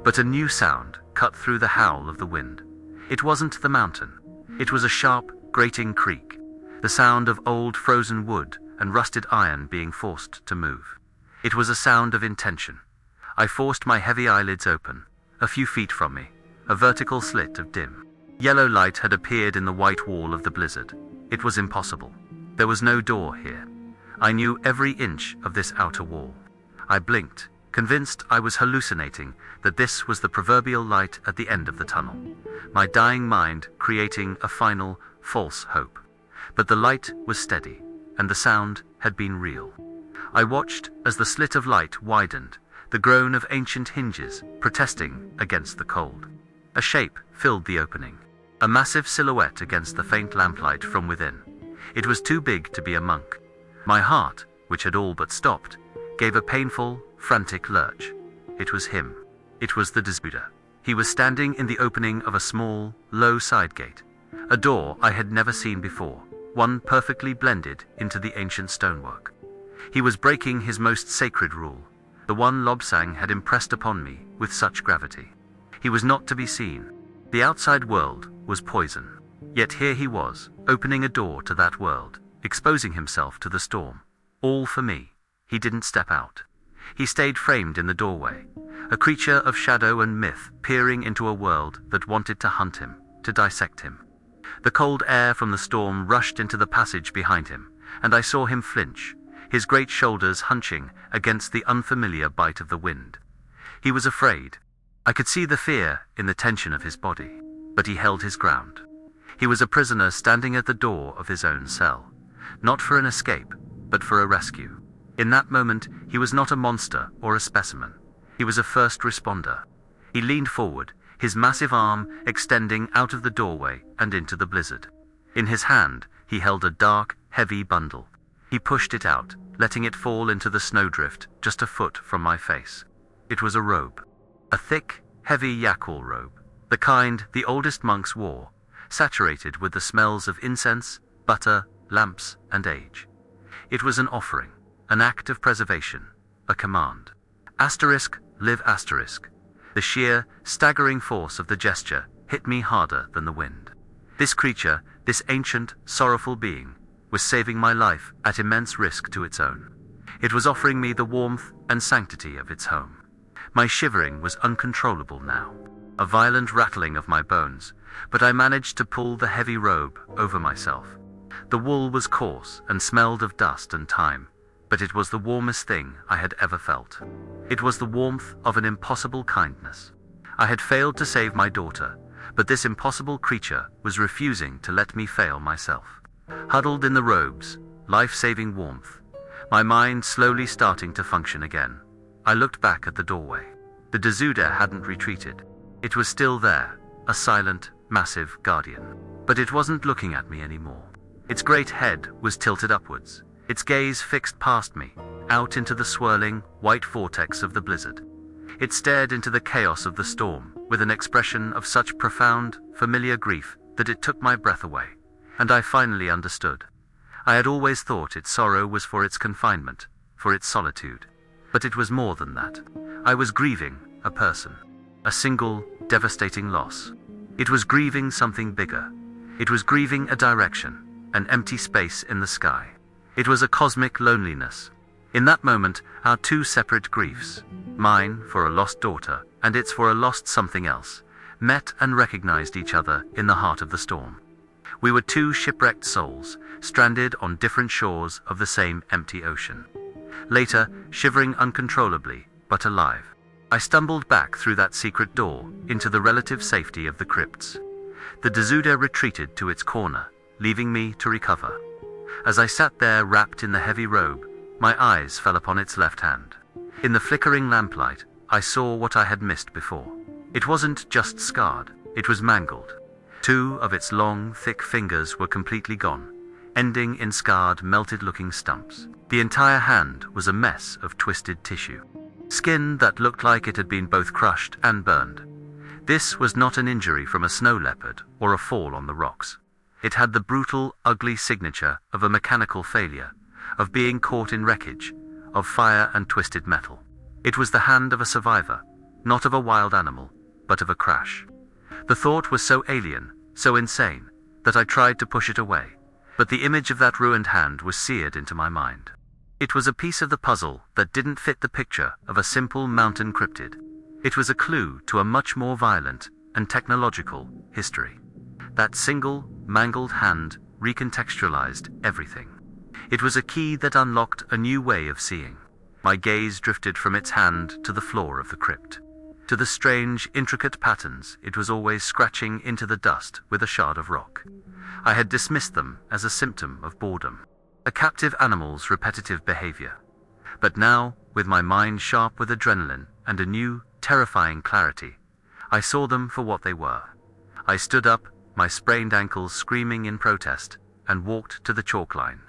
But a new sound cut through the howl of the wind. It wasn't the mountain. It was a sharp, grating creak, the sound of old frozen wood and rusted iron being forced to move. It was a sound of intention. I forced my heavy eyelids open. A few feet from me, a vertical slit of dim yellow light had appeared in the white wall of the blizzard. It was impossible. There was no door here. I knew every inch of this outer wall. I blinked, convinced I was hallucinating, that this was the proverbial light at the end of the tunnel. My dying mind creating a final, false hope. But the light was steady, and the sound had been real. I watched as the slit of light widened, the groan of ancient hinges protesting against the cold. A shape filled the opening, a massive silhouette against the faint lamplight from within. It was too big to be a monk. My heart, which had all but stopped, gave a painful, frantic lurch. It was him. It was the Buddha. He was standing in the opening of a small, low side gate, a door I had never seen before, one perfectly blended into the ancient stonework. He was breaking his most sacred rule, the one Lobsang had impressed upon me with such gravity. He was not to be seen. The outside world was poison. Yet here he was, opening a door to that world, exposing himself to the storm. All for me. He didn't step out. He stayed framed in the doorway, a creature of shadow and myth peering into a world that wanted to hunt him, to dissect him. The cold air from the storm rushed into the passage behind him, and I saw him flinch, his great shoulders hunching against the unfamiliar bite of the wind. He was afraid. I could see the fear in the tension of his body, but he held his ground. He was a prisoner standing at the door of his own cell, not for an escape, but for a rescue. In that moment, he was not a monster or a specimen. He was a first responder. He leaned forward, his massive arm extending out of the doorway and into the blizzard. In his hand, he held a dark, heavy bundle. He pushed it out, letting it fall into the snowdrift just a foot from my face. It was a robe. A thick, heavy yakul robe, the kind the oldest monks wore, saturated with the smells of incense, butter, lamps, and age. It was an offering, an act of preservation, a command. Live asterisk. The sheer, staggering force of the gesture hit me harder than the wind. This creature, this ancient, sorrowful being, was saving my life at immense risk to its own. It was offering me the warmth and sanctity of its home. My shivering was uncontrollable now, a violent rattling of my bones, but I managed to pull the heavy robe over myself. The wool was coarse and smelled of dust and time, but it was the warmest thing I had ever felt. It was the warmth of an impossible kindness. I had failed to save my daughter, but this impossible creature was refusing to let me fail myself. Huddled in the robe's life-saving warmth, my mind slowly starting to function again, I looked back at the doorway. The Dezuda hadn't retreated. It was still there, a silent, massive guardian. But it wasn't looking at me anymore. Its great head was tilted upwards, its gaze fixed past me, out into the swirling, white vortex of the blizzard. It stared into the chaos of the storm with an expression of such profound, familiar grief that it took my breath away. And I finally understood. I had always thought its sorrow was for its confinement, for its solitude. But it was more than that. I was grieving a person, a single, devastating loss. It was grieving something bigger. It was grieving a direction, an empty space in the sky. It was a cosmic loneliness. In that moment, our two separate griefs, mine for a lost daughter and its for a lost something else, met and recognized each other in the heart of the storm. We were two shipwrecked souls, stranded on different shores of the same empty ocean. Later, shivering uncontrollably, but alive, I stumbled back through that secret door into the relative safety of the crypts. The Dezuda retreated to its corner, leaving me to recover. As I sat there wrapped in the heavy robe, my eyes fell upon its left hand. In the flickering lamplight, I saw what I had missed before. It wasn't just scarred, it was mangled. Two of its long, thick fingers were completely gone, ending in scarred, melted-looking stumps. The entire hand was a mess of twisted tissue. Skin that looked like it had been both crushed and burned. This was not an injury from a snow leopard or a fall on the rocks. It had the brutal, ugly signature of a mechanical failure, of being caught in wreckage, of fire and twisted metal. It was the hand of a survivor, not of a wild animal, but of a crash. The thought was so alien, so insane, that I tried to push it away, but the image of that ruined hand was seared into my mind. It was a piece of the puzzle that didn't fit the picture of a simple mountain cryptid. It was a clue to a much more violent and technological history. That single, mangled hand recontextualized everything. It was a key that unlocked a new way of seeing. My gaze drifted from its hand to the floor of the crypt, to the strange, intricate patterns it was always scratching into the dust with a shard of rock. I had dismissed them as a symptom of boredom, a captive animal's repetitive behavior. But now, with my mind sharp with adrenaline and a new, terrifying clarity, I saw them for what they were. I stood up, my sprained ankles screaming in protest, and walked to the chalk line.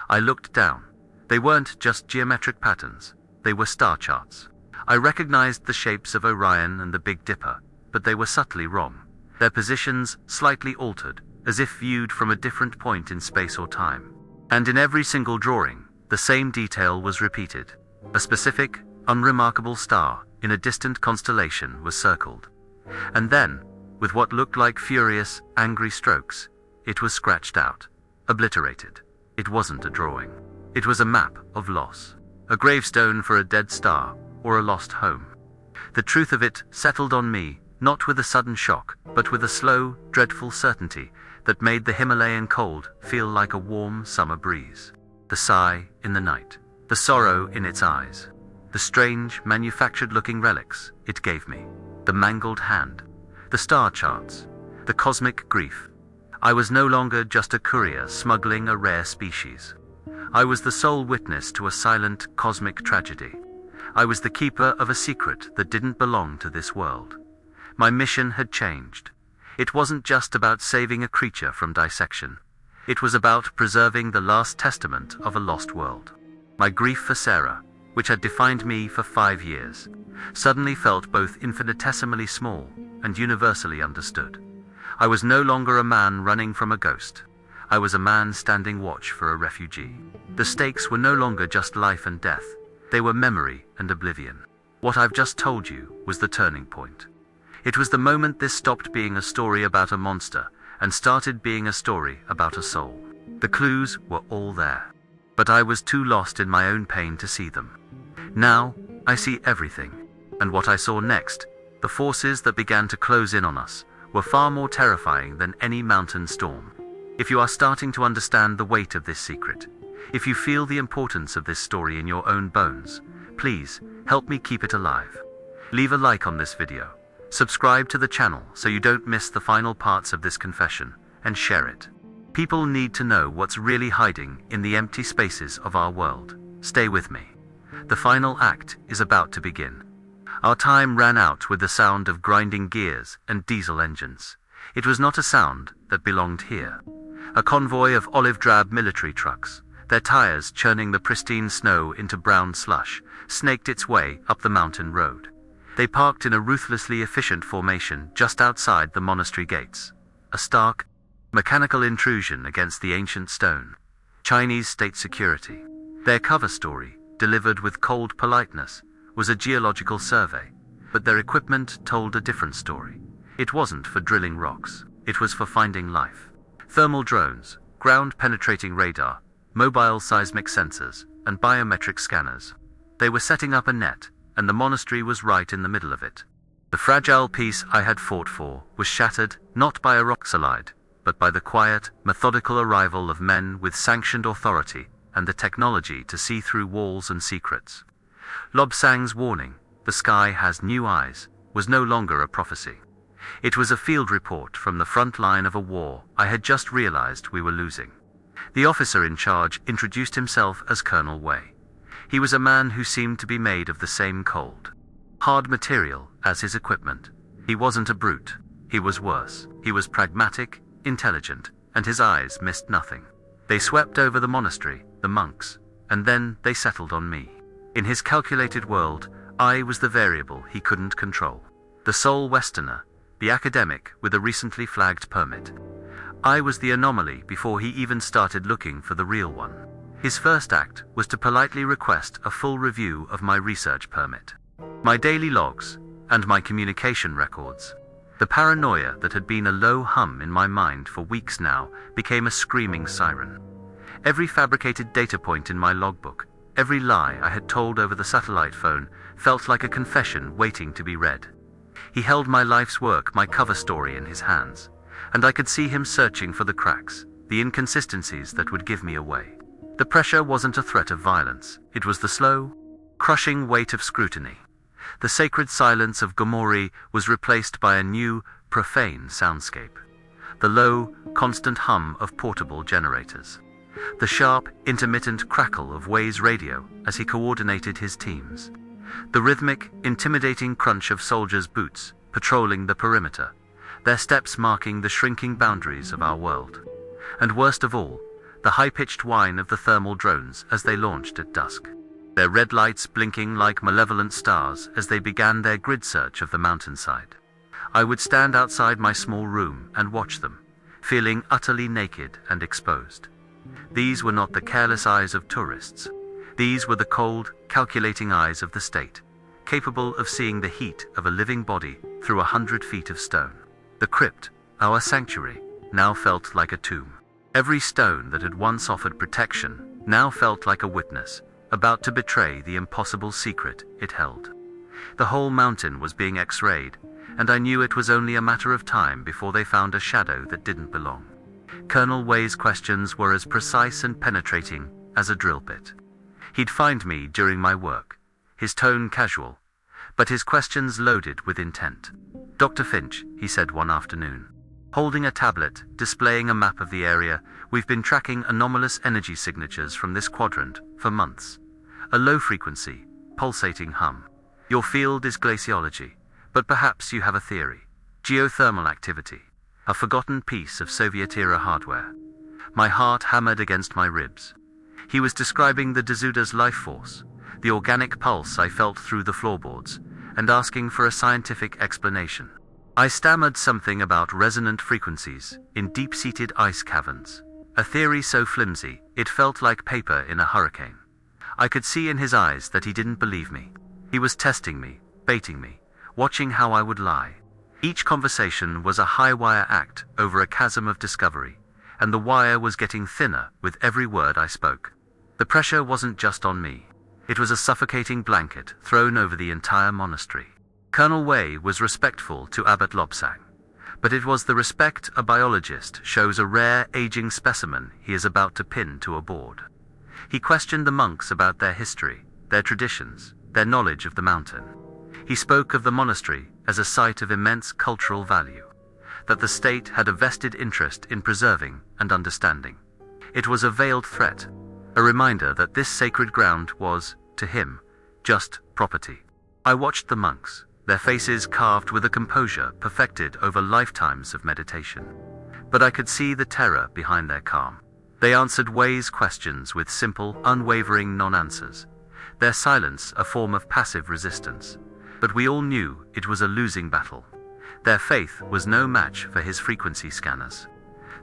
I looked down. They weren't just geometric patterns, they were star charts. I recognized the shapes of Orion and the Big Dipper, but they were subtly wrong. Their positions slightly altered, as if viewed from a different point in space or time. And in every single drawing, the same detail was repeated. A specific, unremarkable star in a distant constellation was circled. And then, with what looked like furious, angry strokes, it was scratched out, obliterated. It wasn't a drawing. It was a map of loss. A gravestone for a dead star, or a lost home. The truth of it settled on me, not with a sudden shock, but with a slow, dreadful certainty that made the Himalayan cold feel like a warm summer breeze. The sigh in the night, the sorrow in its eyes, the strange, manufactured-looking relics it gave me. the mangled hand, the star charts, the cosmic grief. I was no longer just a courier smuggling a rare species. I was the sole witness to a silent cosmic tragedy. I was the keeper of a secret that didn't belong to this world. My mission had changed. It wasn't just about saving a creature from dissection. It was about preserving the last testament of a lost world. My grief for Sarah, which had defined me for 5 years, suddenly felt both infinitesimally small and universally understood. I was no longer a man running from a ghost. I was a man standing watch for a refugee. The stakes were no longer just life and death. They were memory and oblivion. What I've just told you was the turning point. It was the moment this stopped being a story about a monster and started being a story about a soul. The clues were all there, but I was too lost in my own pain to see them. Now, I see everything, and what I saw next, the forces that began to close in on us, were far more terrifying than any mountain storm. If you are starting to understand the weight of this secret, if you feel the importance of this story in your own bones, please help me keep it alive. Leave a like on this video, subscribe to the channel so you don't miss the final parts of this confession, and share it. People need to know what's really hiding in the empty spaces of our world. Stay with me. The final act is about to begin. Our time ran out with the sound of grinding gears and diesel engines. It was not a sound that belonged here. A convoy of olive-drab military trucks, their tires churning the pristine snow into brown slush, snaked its way up the mountain road. They parked in a ruthlessly efficient formation just outside the monastery gates. A stark, mechanical intrusion against the ancient stone. Chinese state security. Their cover story, delivered with cold politeness, was a geological survey, but their equipment told a different story. It wasn't for drilling rocks, it was for finding life. Thermal drones, ground-penetrating radar, mobile seismic sensors, and biometric scanners. They were setting up a net, and the monastery was right in the middle of it. The fragile peace I had fought for was shattered, not by a rockslide, but by the quiet, methodical arrival of men with sanctioned authority and the technology to see through walls and secrets. Lobsang's warning, "The sky has new eyes," was no longer a prophecy. It was a field report from the front line of a war I had just realized we were losing. The officer in charge introduced himself as Colonel Wei. He was a man who seemed to be made of the same cold, hard material as his equipment. He wasn't a brute. He was worse. He was pragmatic, intelligent, and his eyes missed nothing. They swept over the monastery, the monks, and then they settled on me. In his calculated world, I was the variable he couldn't control. The sole Westerner, the academic with a recently flagged permit. I was the anomaly before he even started looking for the real one. His first act was to politely request a full review of my research permit, my daily logs, and my communication records. The paranoia that had been a low hum in my mind for weeks now became a screaming siren. Every fabricated data point in my logbook, every lie I had told over the satellite phone, felt like a confession waiting to be read. He held my life's work, my cover story, in his hands, and I could see him searching for the cracks, the inconsistencies that would give me away. The pressure wasn't a threat of violence. It was the slow, crushing weight of scrutiny. The sacred silence of Gomorrah was replaced by a new, profane soundscape. The low, constant hum of portable generators. The sharp, intermittent crackle of Wei's radio as he coordinated his teams. The rhythmic, intimidating crunch of soldiers' boots patrolling the perimeter, their steps marking the shrinking boundaries of our world. And worst of all, the high-pitched whine of the thermal drones as they launched at dusk. Their red lights blinking like malevolent stars as they began their grid search of the mountainside. I would stand outside my small room and watch them, feeling utterly naked and exposed. These were not the careless eyes of tourists. These were the cold, calculating eyes of the state, capable of seeing the heat of a living body through 100 feet of stone. The crypt, our sanctuary, now felt like a tomb. Every stone that had once offered protection now felt like a witness, about to betray the impossible secret it held. The whole mountain was being X-rayed, and I knew it was only a matter of time before they found a shadow that didn't belong. Colonel Wei's questions were as precise and penetrating as a drill bit. He'd find me during my work, his tone casual, but his questions loaded with intent. "Dr. Finch," he said one afternoon, holding a tablet displaying a map of the area, "we've been tracking anomalous energy signatures from this quadrant for months. A low-frequency, pulsating hum. Your field is glaciology, but perhaps you have a theory. Geothermal activity. A forgotten piece of Soviet-era hardware." My heart hammered against my ribs. He was describing the Dezuda's life force, the organic pulse I felt through the floorboards, and asking for a scientific explanation. I stammered something about resonant frequencies in deep-seated ice caverns, a theory so flimsy it felt like paper in a hurricane. I could see in his eyes that he didn't believe me. He was testing me, baiting me, watching how I would lie. Each conversation was a high-wire act over a chasm of discovery, and the wire was getting thinner with every word I spoke. The pressure wasn't just on me. It was a suffocating blanket thrown over the entire monastery. Colonel Wei was respectful to Abbot Lobsang, but it was the respect a biologist shows a rare, aging specimen he is about to pin to a board. He questioned the monks about their history, their traditions, their knowledge of the mountain. He spoke of the monastery as a site of immense cultural value, that the state had a vested interest in preserving and understanding. It was a veiled threat, a reminder that this sacred ground was, to him, just property. I watched the monks, their faces carved with a composure perfected over lifetimes of meditation. But I could see the terror behind their calm. They answered Wei's questions with simple, unwavering non-answers, their silence a form of passive resistance. But we all knew it was a losing battle. Their faith was no match for his frequency scanners.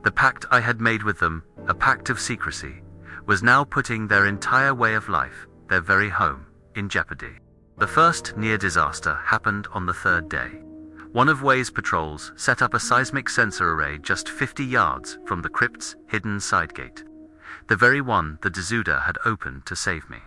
The pact I had made with them, a pact of secrecy, was now putting their entire way of life, their very home, in jeopardy. The first near disaster happened on the third day. One of Wei's patrols set up a seismic sensor array just 50 yards from the crypt's hidden side gate, the very one the Dezuda had opened to save me.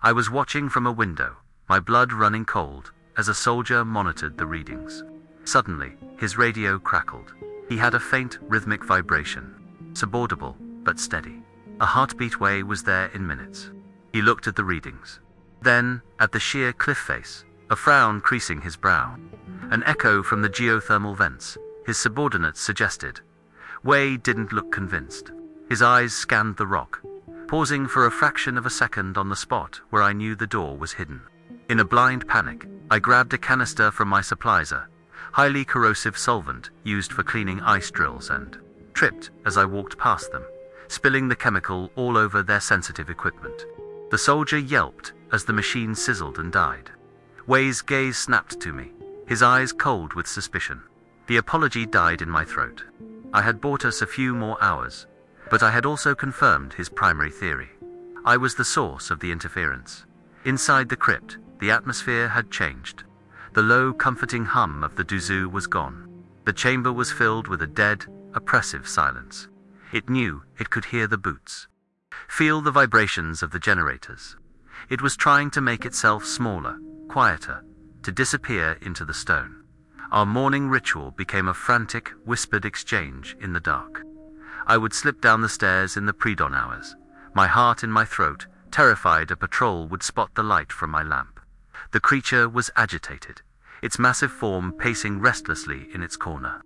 I was watching from a window, my blood running cold, as a soldier monitored the readings. Suddenly, his radio crackled. He had a faint, rhythmic vibration, subaudible but steady. A heartbeat Wei was there in minutes. He looked at the readings. Then, at the sheer cliff face, a frown creasing his brow. An echo from the geothermal vents, his subordinates suggested. Wei didn't look convinced. His eyes scanned the rock, pausing for a fraction of a second on the spot where I knew the door was hidden. In a blind panic, I grabbed a canister from my supplies, highly corrosive solvent used for cleaning ice drills, and tripped as I walked past them, spilling the chemical all over their sensitive equipment. The soldier yelped as the machine sizzled and died. Wei's gaze snapped to me, his eyes cold with suspicion. The apology died in my throat. I had bought us a few more hours, but I had also confirmed his primary theory. I was the source of the interference. Inside the crypt, the atmosphere had changed. The low, comforting hum of the Duzu was gone. The chamber was filled with a dead, oppressive silence. It knew it could hear the boots, feel the vibrations of the generators. It was trying to make itself smaller, quieter, to disappear into the stone. Our morning ritual became a frantic, whispered exchange in the dark. I would slip down the stairs in the pre-dawn hours, my heart in my throat, terrified a patrol would spot the light from my lamp. The creature was agitated, its massive form pacing restlessly in its corner.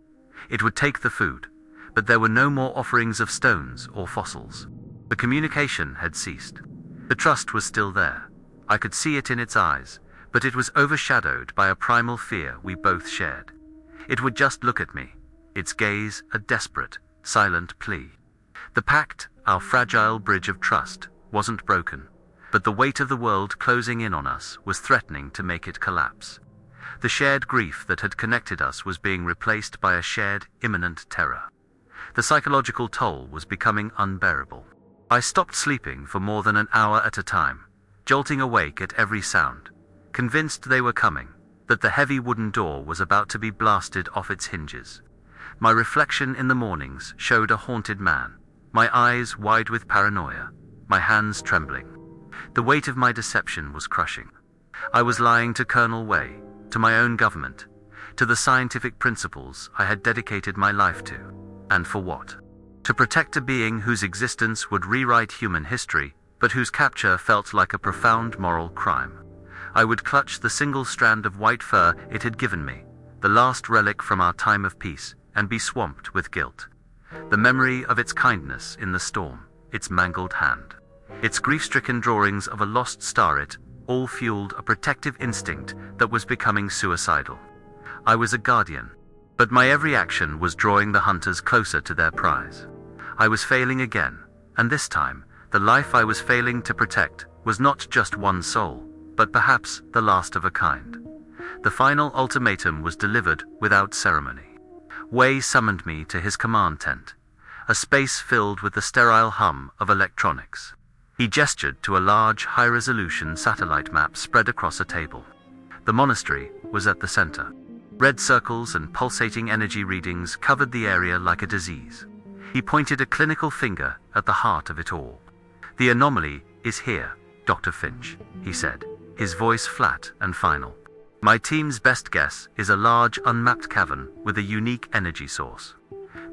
It would take the food, but there were no more offerings of stones or fossils. The communication had ceased. The trust was still there. I could see it in its eyes, but it was overshadowed by a primal fear we both shared. It would just look at me, its gaze a desperate, silent plea. The pact, our fragile bridge of trust, wasn't broken, but the weight of the world closing in on us was threatening to make it collapse. The shared grief that had connected us was being replaced by a shared, imminent terror. The psychological toll was becoming unbearable. I stopped sleeping for more than an hour at a time, jolting awake at every sound, convinced they were coming, that the heavy wooden door was about to be blasted off its hinges. My reflection in the mornings showed a haunted man, my eyes wide with paranoia, my hands trembling. The weight of my deception was crushing. I was lying to Colonel Wei, to my own government, to the scientific principles I had dedicated my life to. And for what? To protect a being whose existence would rewrite human history, but whose capture felt like a profound moral crime. I would clutch the single strand of white fur it had given me, the last relic from our time of peace, and be swamped with guilt. The memory of its kindness in the storm, its mangled hand, its grief-stricken drawings of a lost starlet, all fueled a protective instinct that was becoming suicidal. I was a guardian, but my every action was drawing the hunters closer to their prize. I was failing again, and this time, the life I was failing to protect was not just one soul, but perhaps the last of a kind. The final ultimatum was delivered without ceremony. Wei summoned me to his command tent, a space filled with the sterile hum of electronics. He gestured to a large, high-resolution satellite map spread across a table. The monastery was at the center. Red circles and pulsating energy readings covered the area like a disease. He pointed a clinical finger at the heart of it all. "The anomaly is here, Dr. Finch," he said, his voice flat and final. "My team's best guess is a large unmapped cavern with a unique energy source.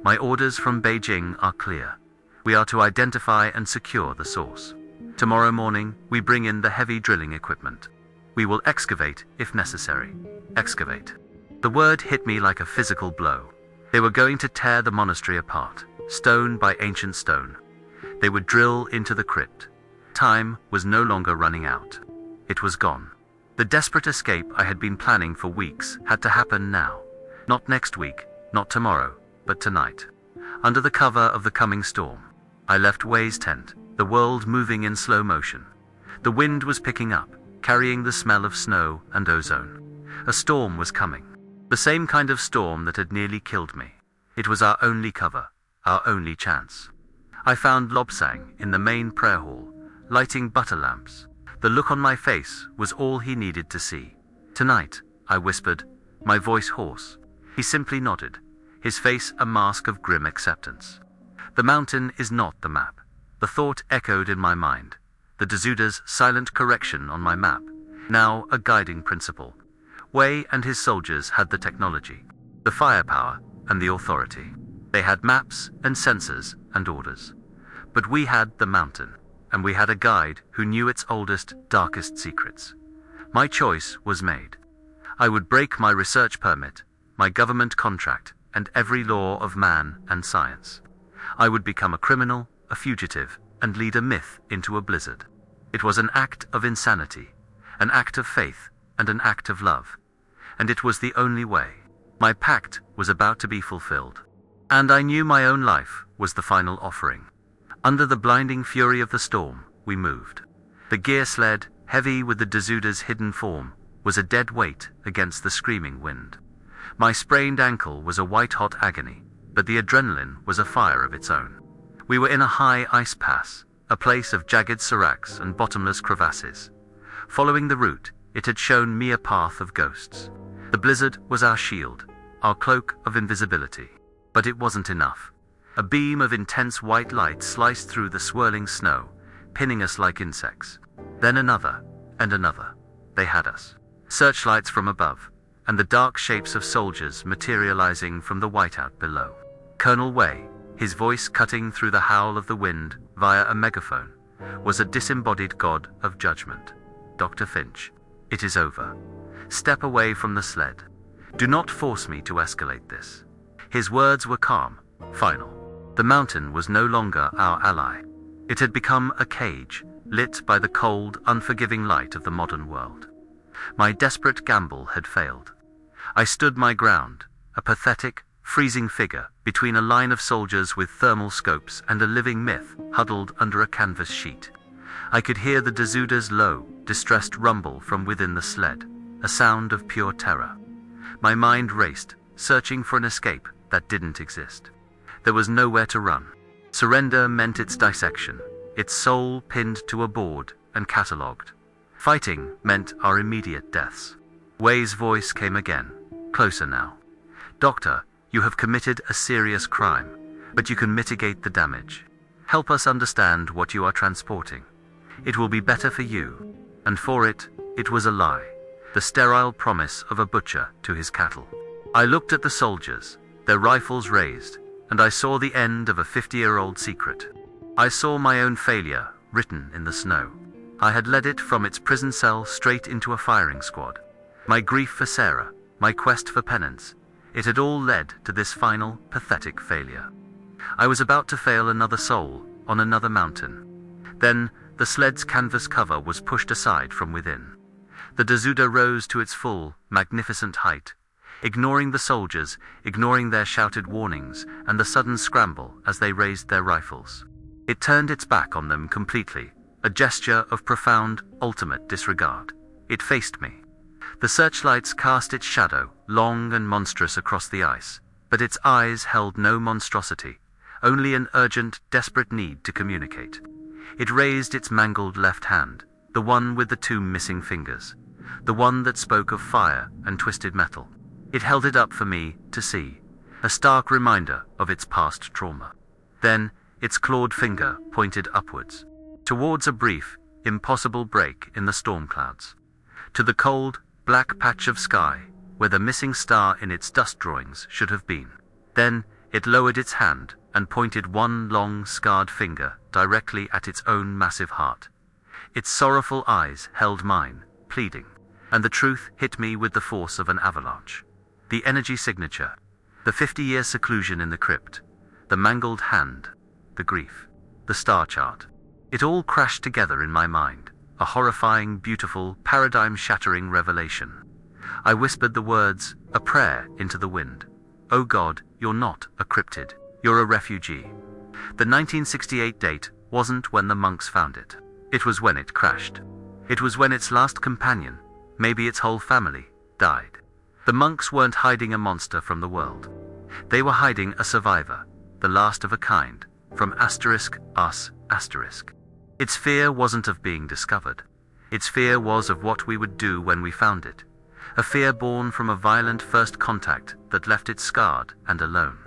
My orders from Beijing are clear. We are to identify and secure the source. Tomorrow morning, we bring in the heavy drilling equipment. We will excavate if necessary. Excavate." The word hit me like a physical blow. They were going to tear the monastery apart, stone by ancient stone. They would drill into the crypt. Time was no longer running out. It was gone. The desperate escape I had been planning for weeks had to happen now. Not next week, not tomorrow, but tonight. Under the cover of the coming storm, I left Wei's tent, the world moving in slow motion. The wind was picking up, carrying the smell of snow and ozone. A storm was coming. The same kind of storm that had nearly killed me. It was our only cover, our only chance. I found Lobsang in the main prayer hall, lighting butter lamps. The look on my face was all he needed to see. "Tonight," I whispered, my voice hoarse. He simply nodded, his face a mask of grim acceptance. The mountain is not the map. The thought echoed in my mind. The Dezuda's silent correction on my map, now a guiding principle. Wei and his soldiers had the technology, the firepower, and the authority. They had maps and sensors and orders. But we had the mountain, and we had a guide who knew its oldest, darkest secrets. My choice was made. I would break my research permit, my government contract, and every law of man and science. I would become a criminal, a fugitive, and lead a myth into a blizzard. It was an act of insanity, an act of faith, and an act of love. And it was the only way. My pact was about to be fulfilled. And I knew my own life was the final offering. Under the blinding fury of the storm, we moved. The gear sled, heavy with the Dezuda's hidden form, was a dead weight against the screaming wind. My sprained ankle was a white-hot agony, but the adrenaline was a fire of its own. We were in a high ice pass, a place of jagged seracs and bottomless crevasses. Following the route, it had shown me a path of ghosts. The blizzard was our shield, our cloak of invisibility. But it wasn't enough. A beam of intense white light sliced through the swirling snow, pinning us like insects. Then another, and another. They had us. Searchlights from above, and the dark shapes of soldiers materializing from the whiteout below. Colonel Wei, his voice cutting through the howl of the wind via a megaphone, was a disembodied god of judgment. "Dr. Finch, it is over. Step away from the sled. Do not force me to escalate this." His words were calm, final. The mountain was no longer our ally. It had become a cage, lit by the cold, unforgiving light of the modern world. My desperate gamble had failed. I stood my ground, a pathetic, freezing figure between a line of soldiers with thermal scopes and a living myth huddled under a canvas sheet. I could hear the Dezuda's low, distressed rumble from within the sled, a sound of pure terror. My mind raced, searching for an escape that didn't exist. There was nowhere to run. Surrender meant its dissection, its soul pinned to a board and catalogued. Fighting meant our immediate deaths. Wei's voice came again, closer now. "Doctor, you have committed a serious crime, but you can mitigate the damage. Help us understand what you are transporting. It will be better for you." And for it, it was a lie, the sterile promise of a butcher to his cattle. I looked at the soldiers, their rifles raised, and I saw the end of a 50-year-old secret. I saw my own failure written in the snow. I had led it from its prison cell straight into a firing squad. My grief for Sarah, my quest for penance, it had all led to this final, pathetic failure. I was about to fail another soul on another mountain. Then, the sled's canvas cover was pushed aside from within. The Dazuda rose to its full, magnificent height, ignoring the soldiers, ignoring their shouted warnings, and the sudden scramble as they raised their rifles. It turned its back on them completely, a gesture of profound, ultimate disregard. It faced me. The searchlights cast its shadow, long and monstrous across the ice, but its eyes held no monstrosity, only an urgent, desperate need to communicate. It raised its mangled left hand, the one with the 2 missing fingers, the one that spoke of fire and twisted metal. It held it up for me to see, a stark reminder of its past trauma. Then, its clawed finger pointed upwards, towards a brief, impossible break in the storm clouds, to the cold, black patch of sky where the missing star in its dust drawings should have been. Then, it lowered its hand and pointed one long, scarred finger directly at its own massive heart. Its sorrowful eyes held mine, pleading, and the truth hit me with the force of an avalanche. The energy signature, the 50-year seclusion in the crypt, the mangled hand, the grief, the star chart. It all crashed together in my mind, a horrifying, beautiful, paradigm-shattering revelation. I whispered the words, a prayer, into the wind. Oh God, you're not a cryptid, you're a refugee. The 1968 date wasn't when the monks found it. It was when it crashed. It was when its last companion, maybe its whole family, died. The monks weren't hiding a monster from the world. They were hiding a survivor, the last of a kind, from us. Its fear wasn't of being discovered. Its fear was of what we would do when we found it. A fear born from a violent first contact that left it scarred and alone.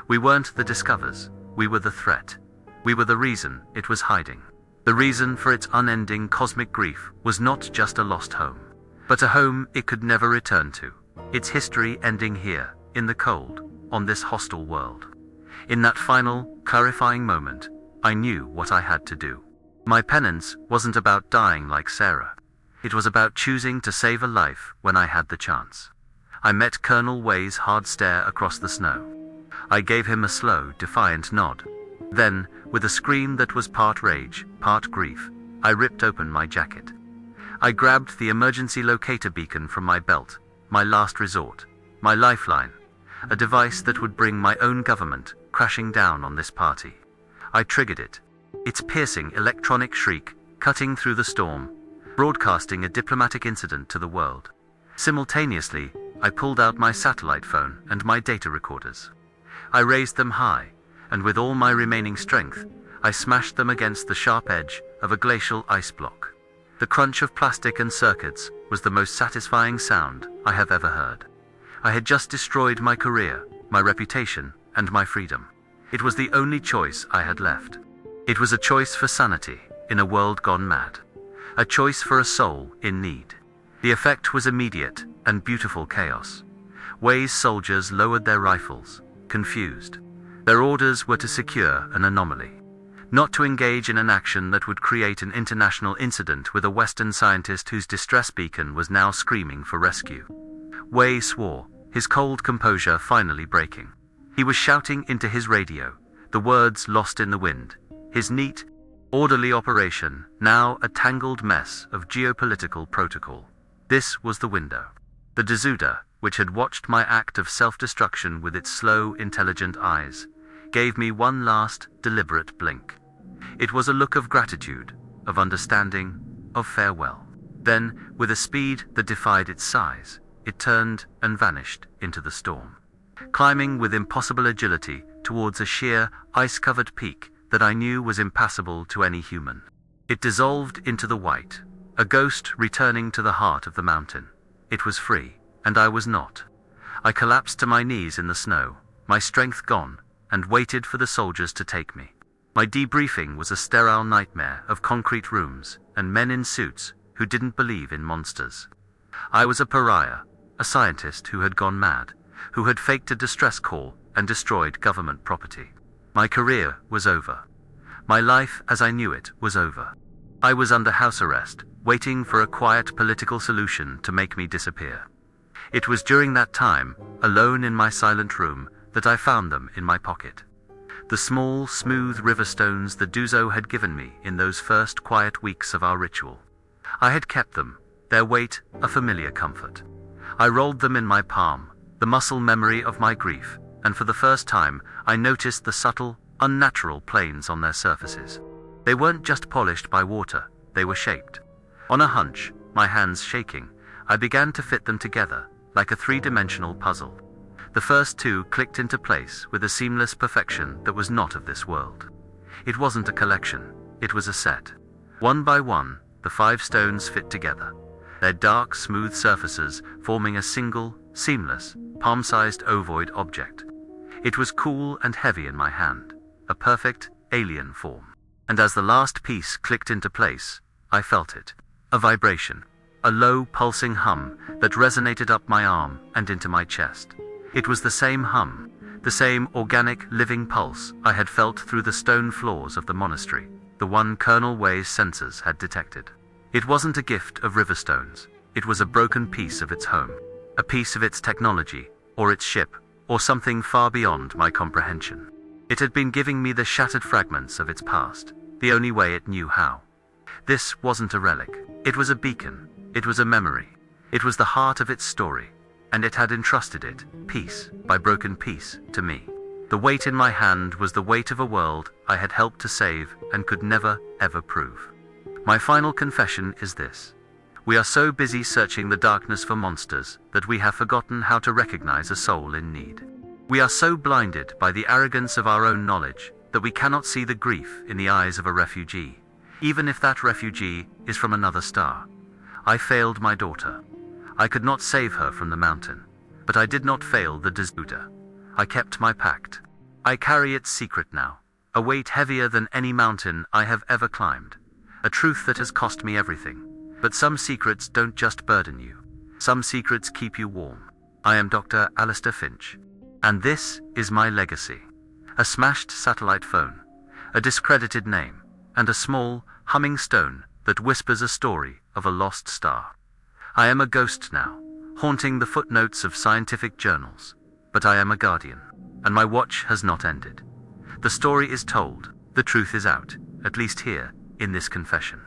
We weren't the discoverers, we were the threat. We were the reason it was hiding. The reason for its unending cosmic grief was not just a lost home, but a home it could never return to. Its history ending here, in the cold, on this hostile world. In that final, clarifying moment, I knew what I had to do. My penance wasn't about dying like Sarah. It was about choosing to save a life when I had the chance. I met Colonel Way's hard stare across the snow. I gave him a slow, defiant nod. Then, with a scream that was part rage, part grief, I ripped open my jacket. I grabbed the emergency locator beacon from my belt, my last resort, my lifeline, a device that would bring my own government crashing down on this party. I triggered it, its piercing electronic shriek cutting through the storm, broadcasting a diplomatic incident to the world. Simultaneously, I pulled out my satellite phone and my data recorders. I raised them high, and with all my remaining strength, I smashed them against the sharp edge of a glacial ice block. The crunch of plastic and circuits was the most satisfying sound I have ever heard. I had just destroyed my career, my reputation, and my freedom. It was the only choice I had left. It was a choice for sanity in a world gone mad. A choice for a soul in need. The effect was immediate and beautiful chaos. Way's soldiers lowered their rifles, confused. Their orders were to secure an anomaly, not to engage in an action that would create an international incident with a Western scientist whose distress beacon was now screaming for rescue. Way swore, his cold composure finally breaking. He was shouting into his radio, the words lost in the wind. His neat, orderly operation, now a tangled mess of geopolitical protocol. This was the window. The Dazuda, which had watched my act of self-destruction with its slow, intelligent eyes, gave me one last, deliberate blink. It was a look of gratitude, of understanding, of farewell. Then, with a speed that defied its size, it turned and vanished into the storm, climbing with impossible agility towards a sheer, ice-covered peak that I knew was impassable to any human. It dissolved into the white, a ghost returning to the heart of the mountain. It was free, and I was not. I collapsed to my knees in the snow, my strength gone, and waited for the soldiers to take me. My debriefing was a sterile nightmare of concrete rooms and men in suits who didn't believe in monsters. I was a pariah, a scientist who had gone mad, who had faked a distress call and destroyed government property. My career was over. My life as I knew it was over. I was under house arrest, waiting for a quiet political solution to make me disappear. It was during that time, alone in my silent room, that I found them in my pocket. The small, smooth river stones the Duzo had given me in those first quiet weeks of our ritual. I had kept them, their weight a familiar comfort. I rolled them in my palm, the muscle memory of my grief, and for the first time I noticed the subtle, unnatural planes on their surfaces. They weren't just polished by water, they were shaped. On a hunch, my hands shaking, I began to fit them together, like a three-dimensional puzzle. The first two clicked into place with a seamless perfection that was not of this world. It wasn't a collection, it was a set. One by one, the 5 stones fit together, their dark, smooth surfaces forming a single, seamless, palm-sized ovoid object. It was cool and heavy in my hand, a perfect, alien form. And as the last piece clicked into place, I felt it. A vibration, a low, pulsing hum that resonated up my arm and into my chest. It was the same hum, the same organic, living pulse I had felt through the stone floors of the monastery, the one Colonel Wei's sensors had detected. It wasn't a gift of river stones, it was a broken piece of its home, a piece of its technology, or its ship, or something far beyond my comprehension. It had been giving me the shattered fragments of its past, the only way it knew how. This wasn't a relic, it was a beacon, it was a memory, it was the heart of its story, and it had entrusted it, piece by broken piece, to me. The weight in my hand was the weight of a world I had helped to save and could never, ever prove. My final confession is this. We are so busy searching the darkness for monsters that we have forgotten how to recognize a soul in need. We are so blinded by the arrogance of our own knowledge that we cannot see the grief in the eyes of a refugee, even if that refugee is from another star. I failed my daughter. I could not save her from the mountain, but I did not fail the Buddha. I kept my pact. I carry its secret now, a weight heavier than any mountain I have ever climbed, a truth that has cost me everything. But some secrets don't just burden you. Some secrets keep you warm. I am Dr. Alistair Finch, and this is my legacy. A smashed satellite phone, a discredited name, and a small, humming stone that whispers a story of a lost star. I am a ghost now, haunting the footnotes of scientific journals, but I am a guardian, and my watch has not ended. The story is told, the truth is out, at least here, in this confession.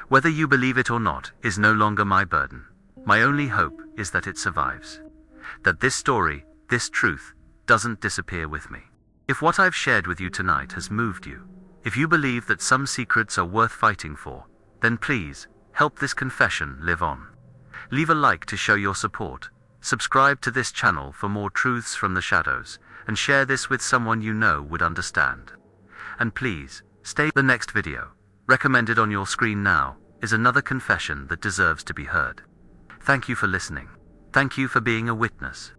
Whether you believe it or not is no longer my burden. My only hope is that it survives. That this story, this truth, doesn't disappear with me. If what I've shared with you tonight has moved you, if you believe that some secrets are worth fighting for, then please, help this confession live on. Leave a like to show your support, subscribe to this channel for more truths from the shadows, and share this with someone you know would understand. And please, stay. The next video, recommended on your screen now, is another confession that deserves to be heard. Thank you for listening. Thank you for being a witness.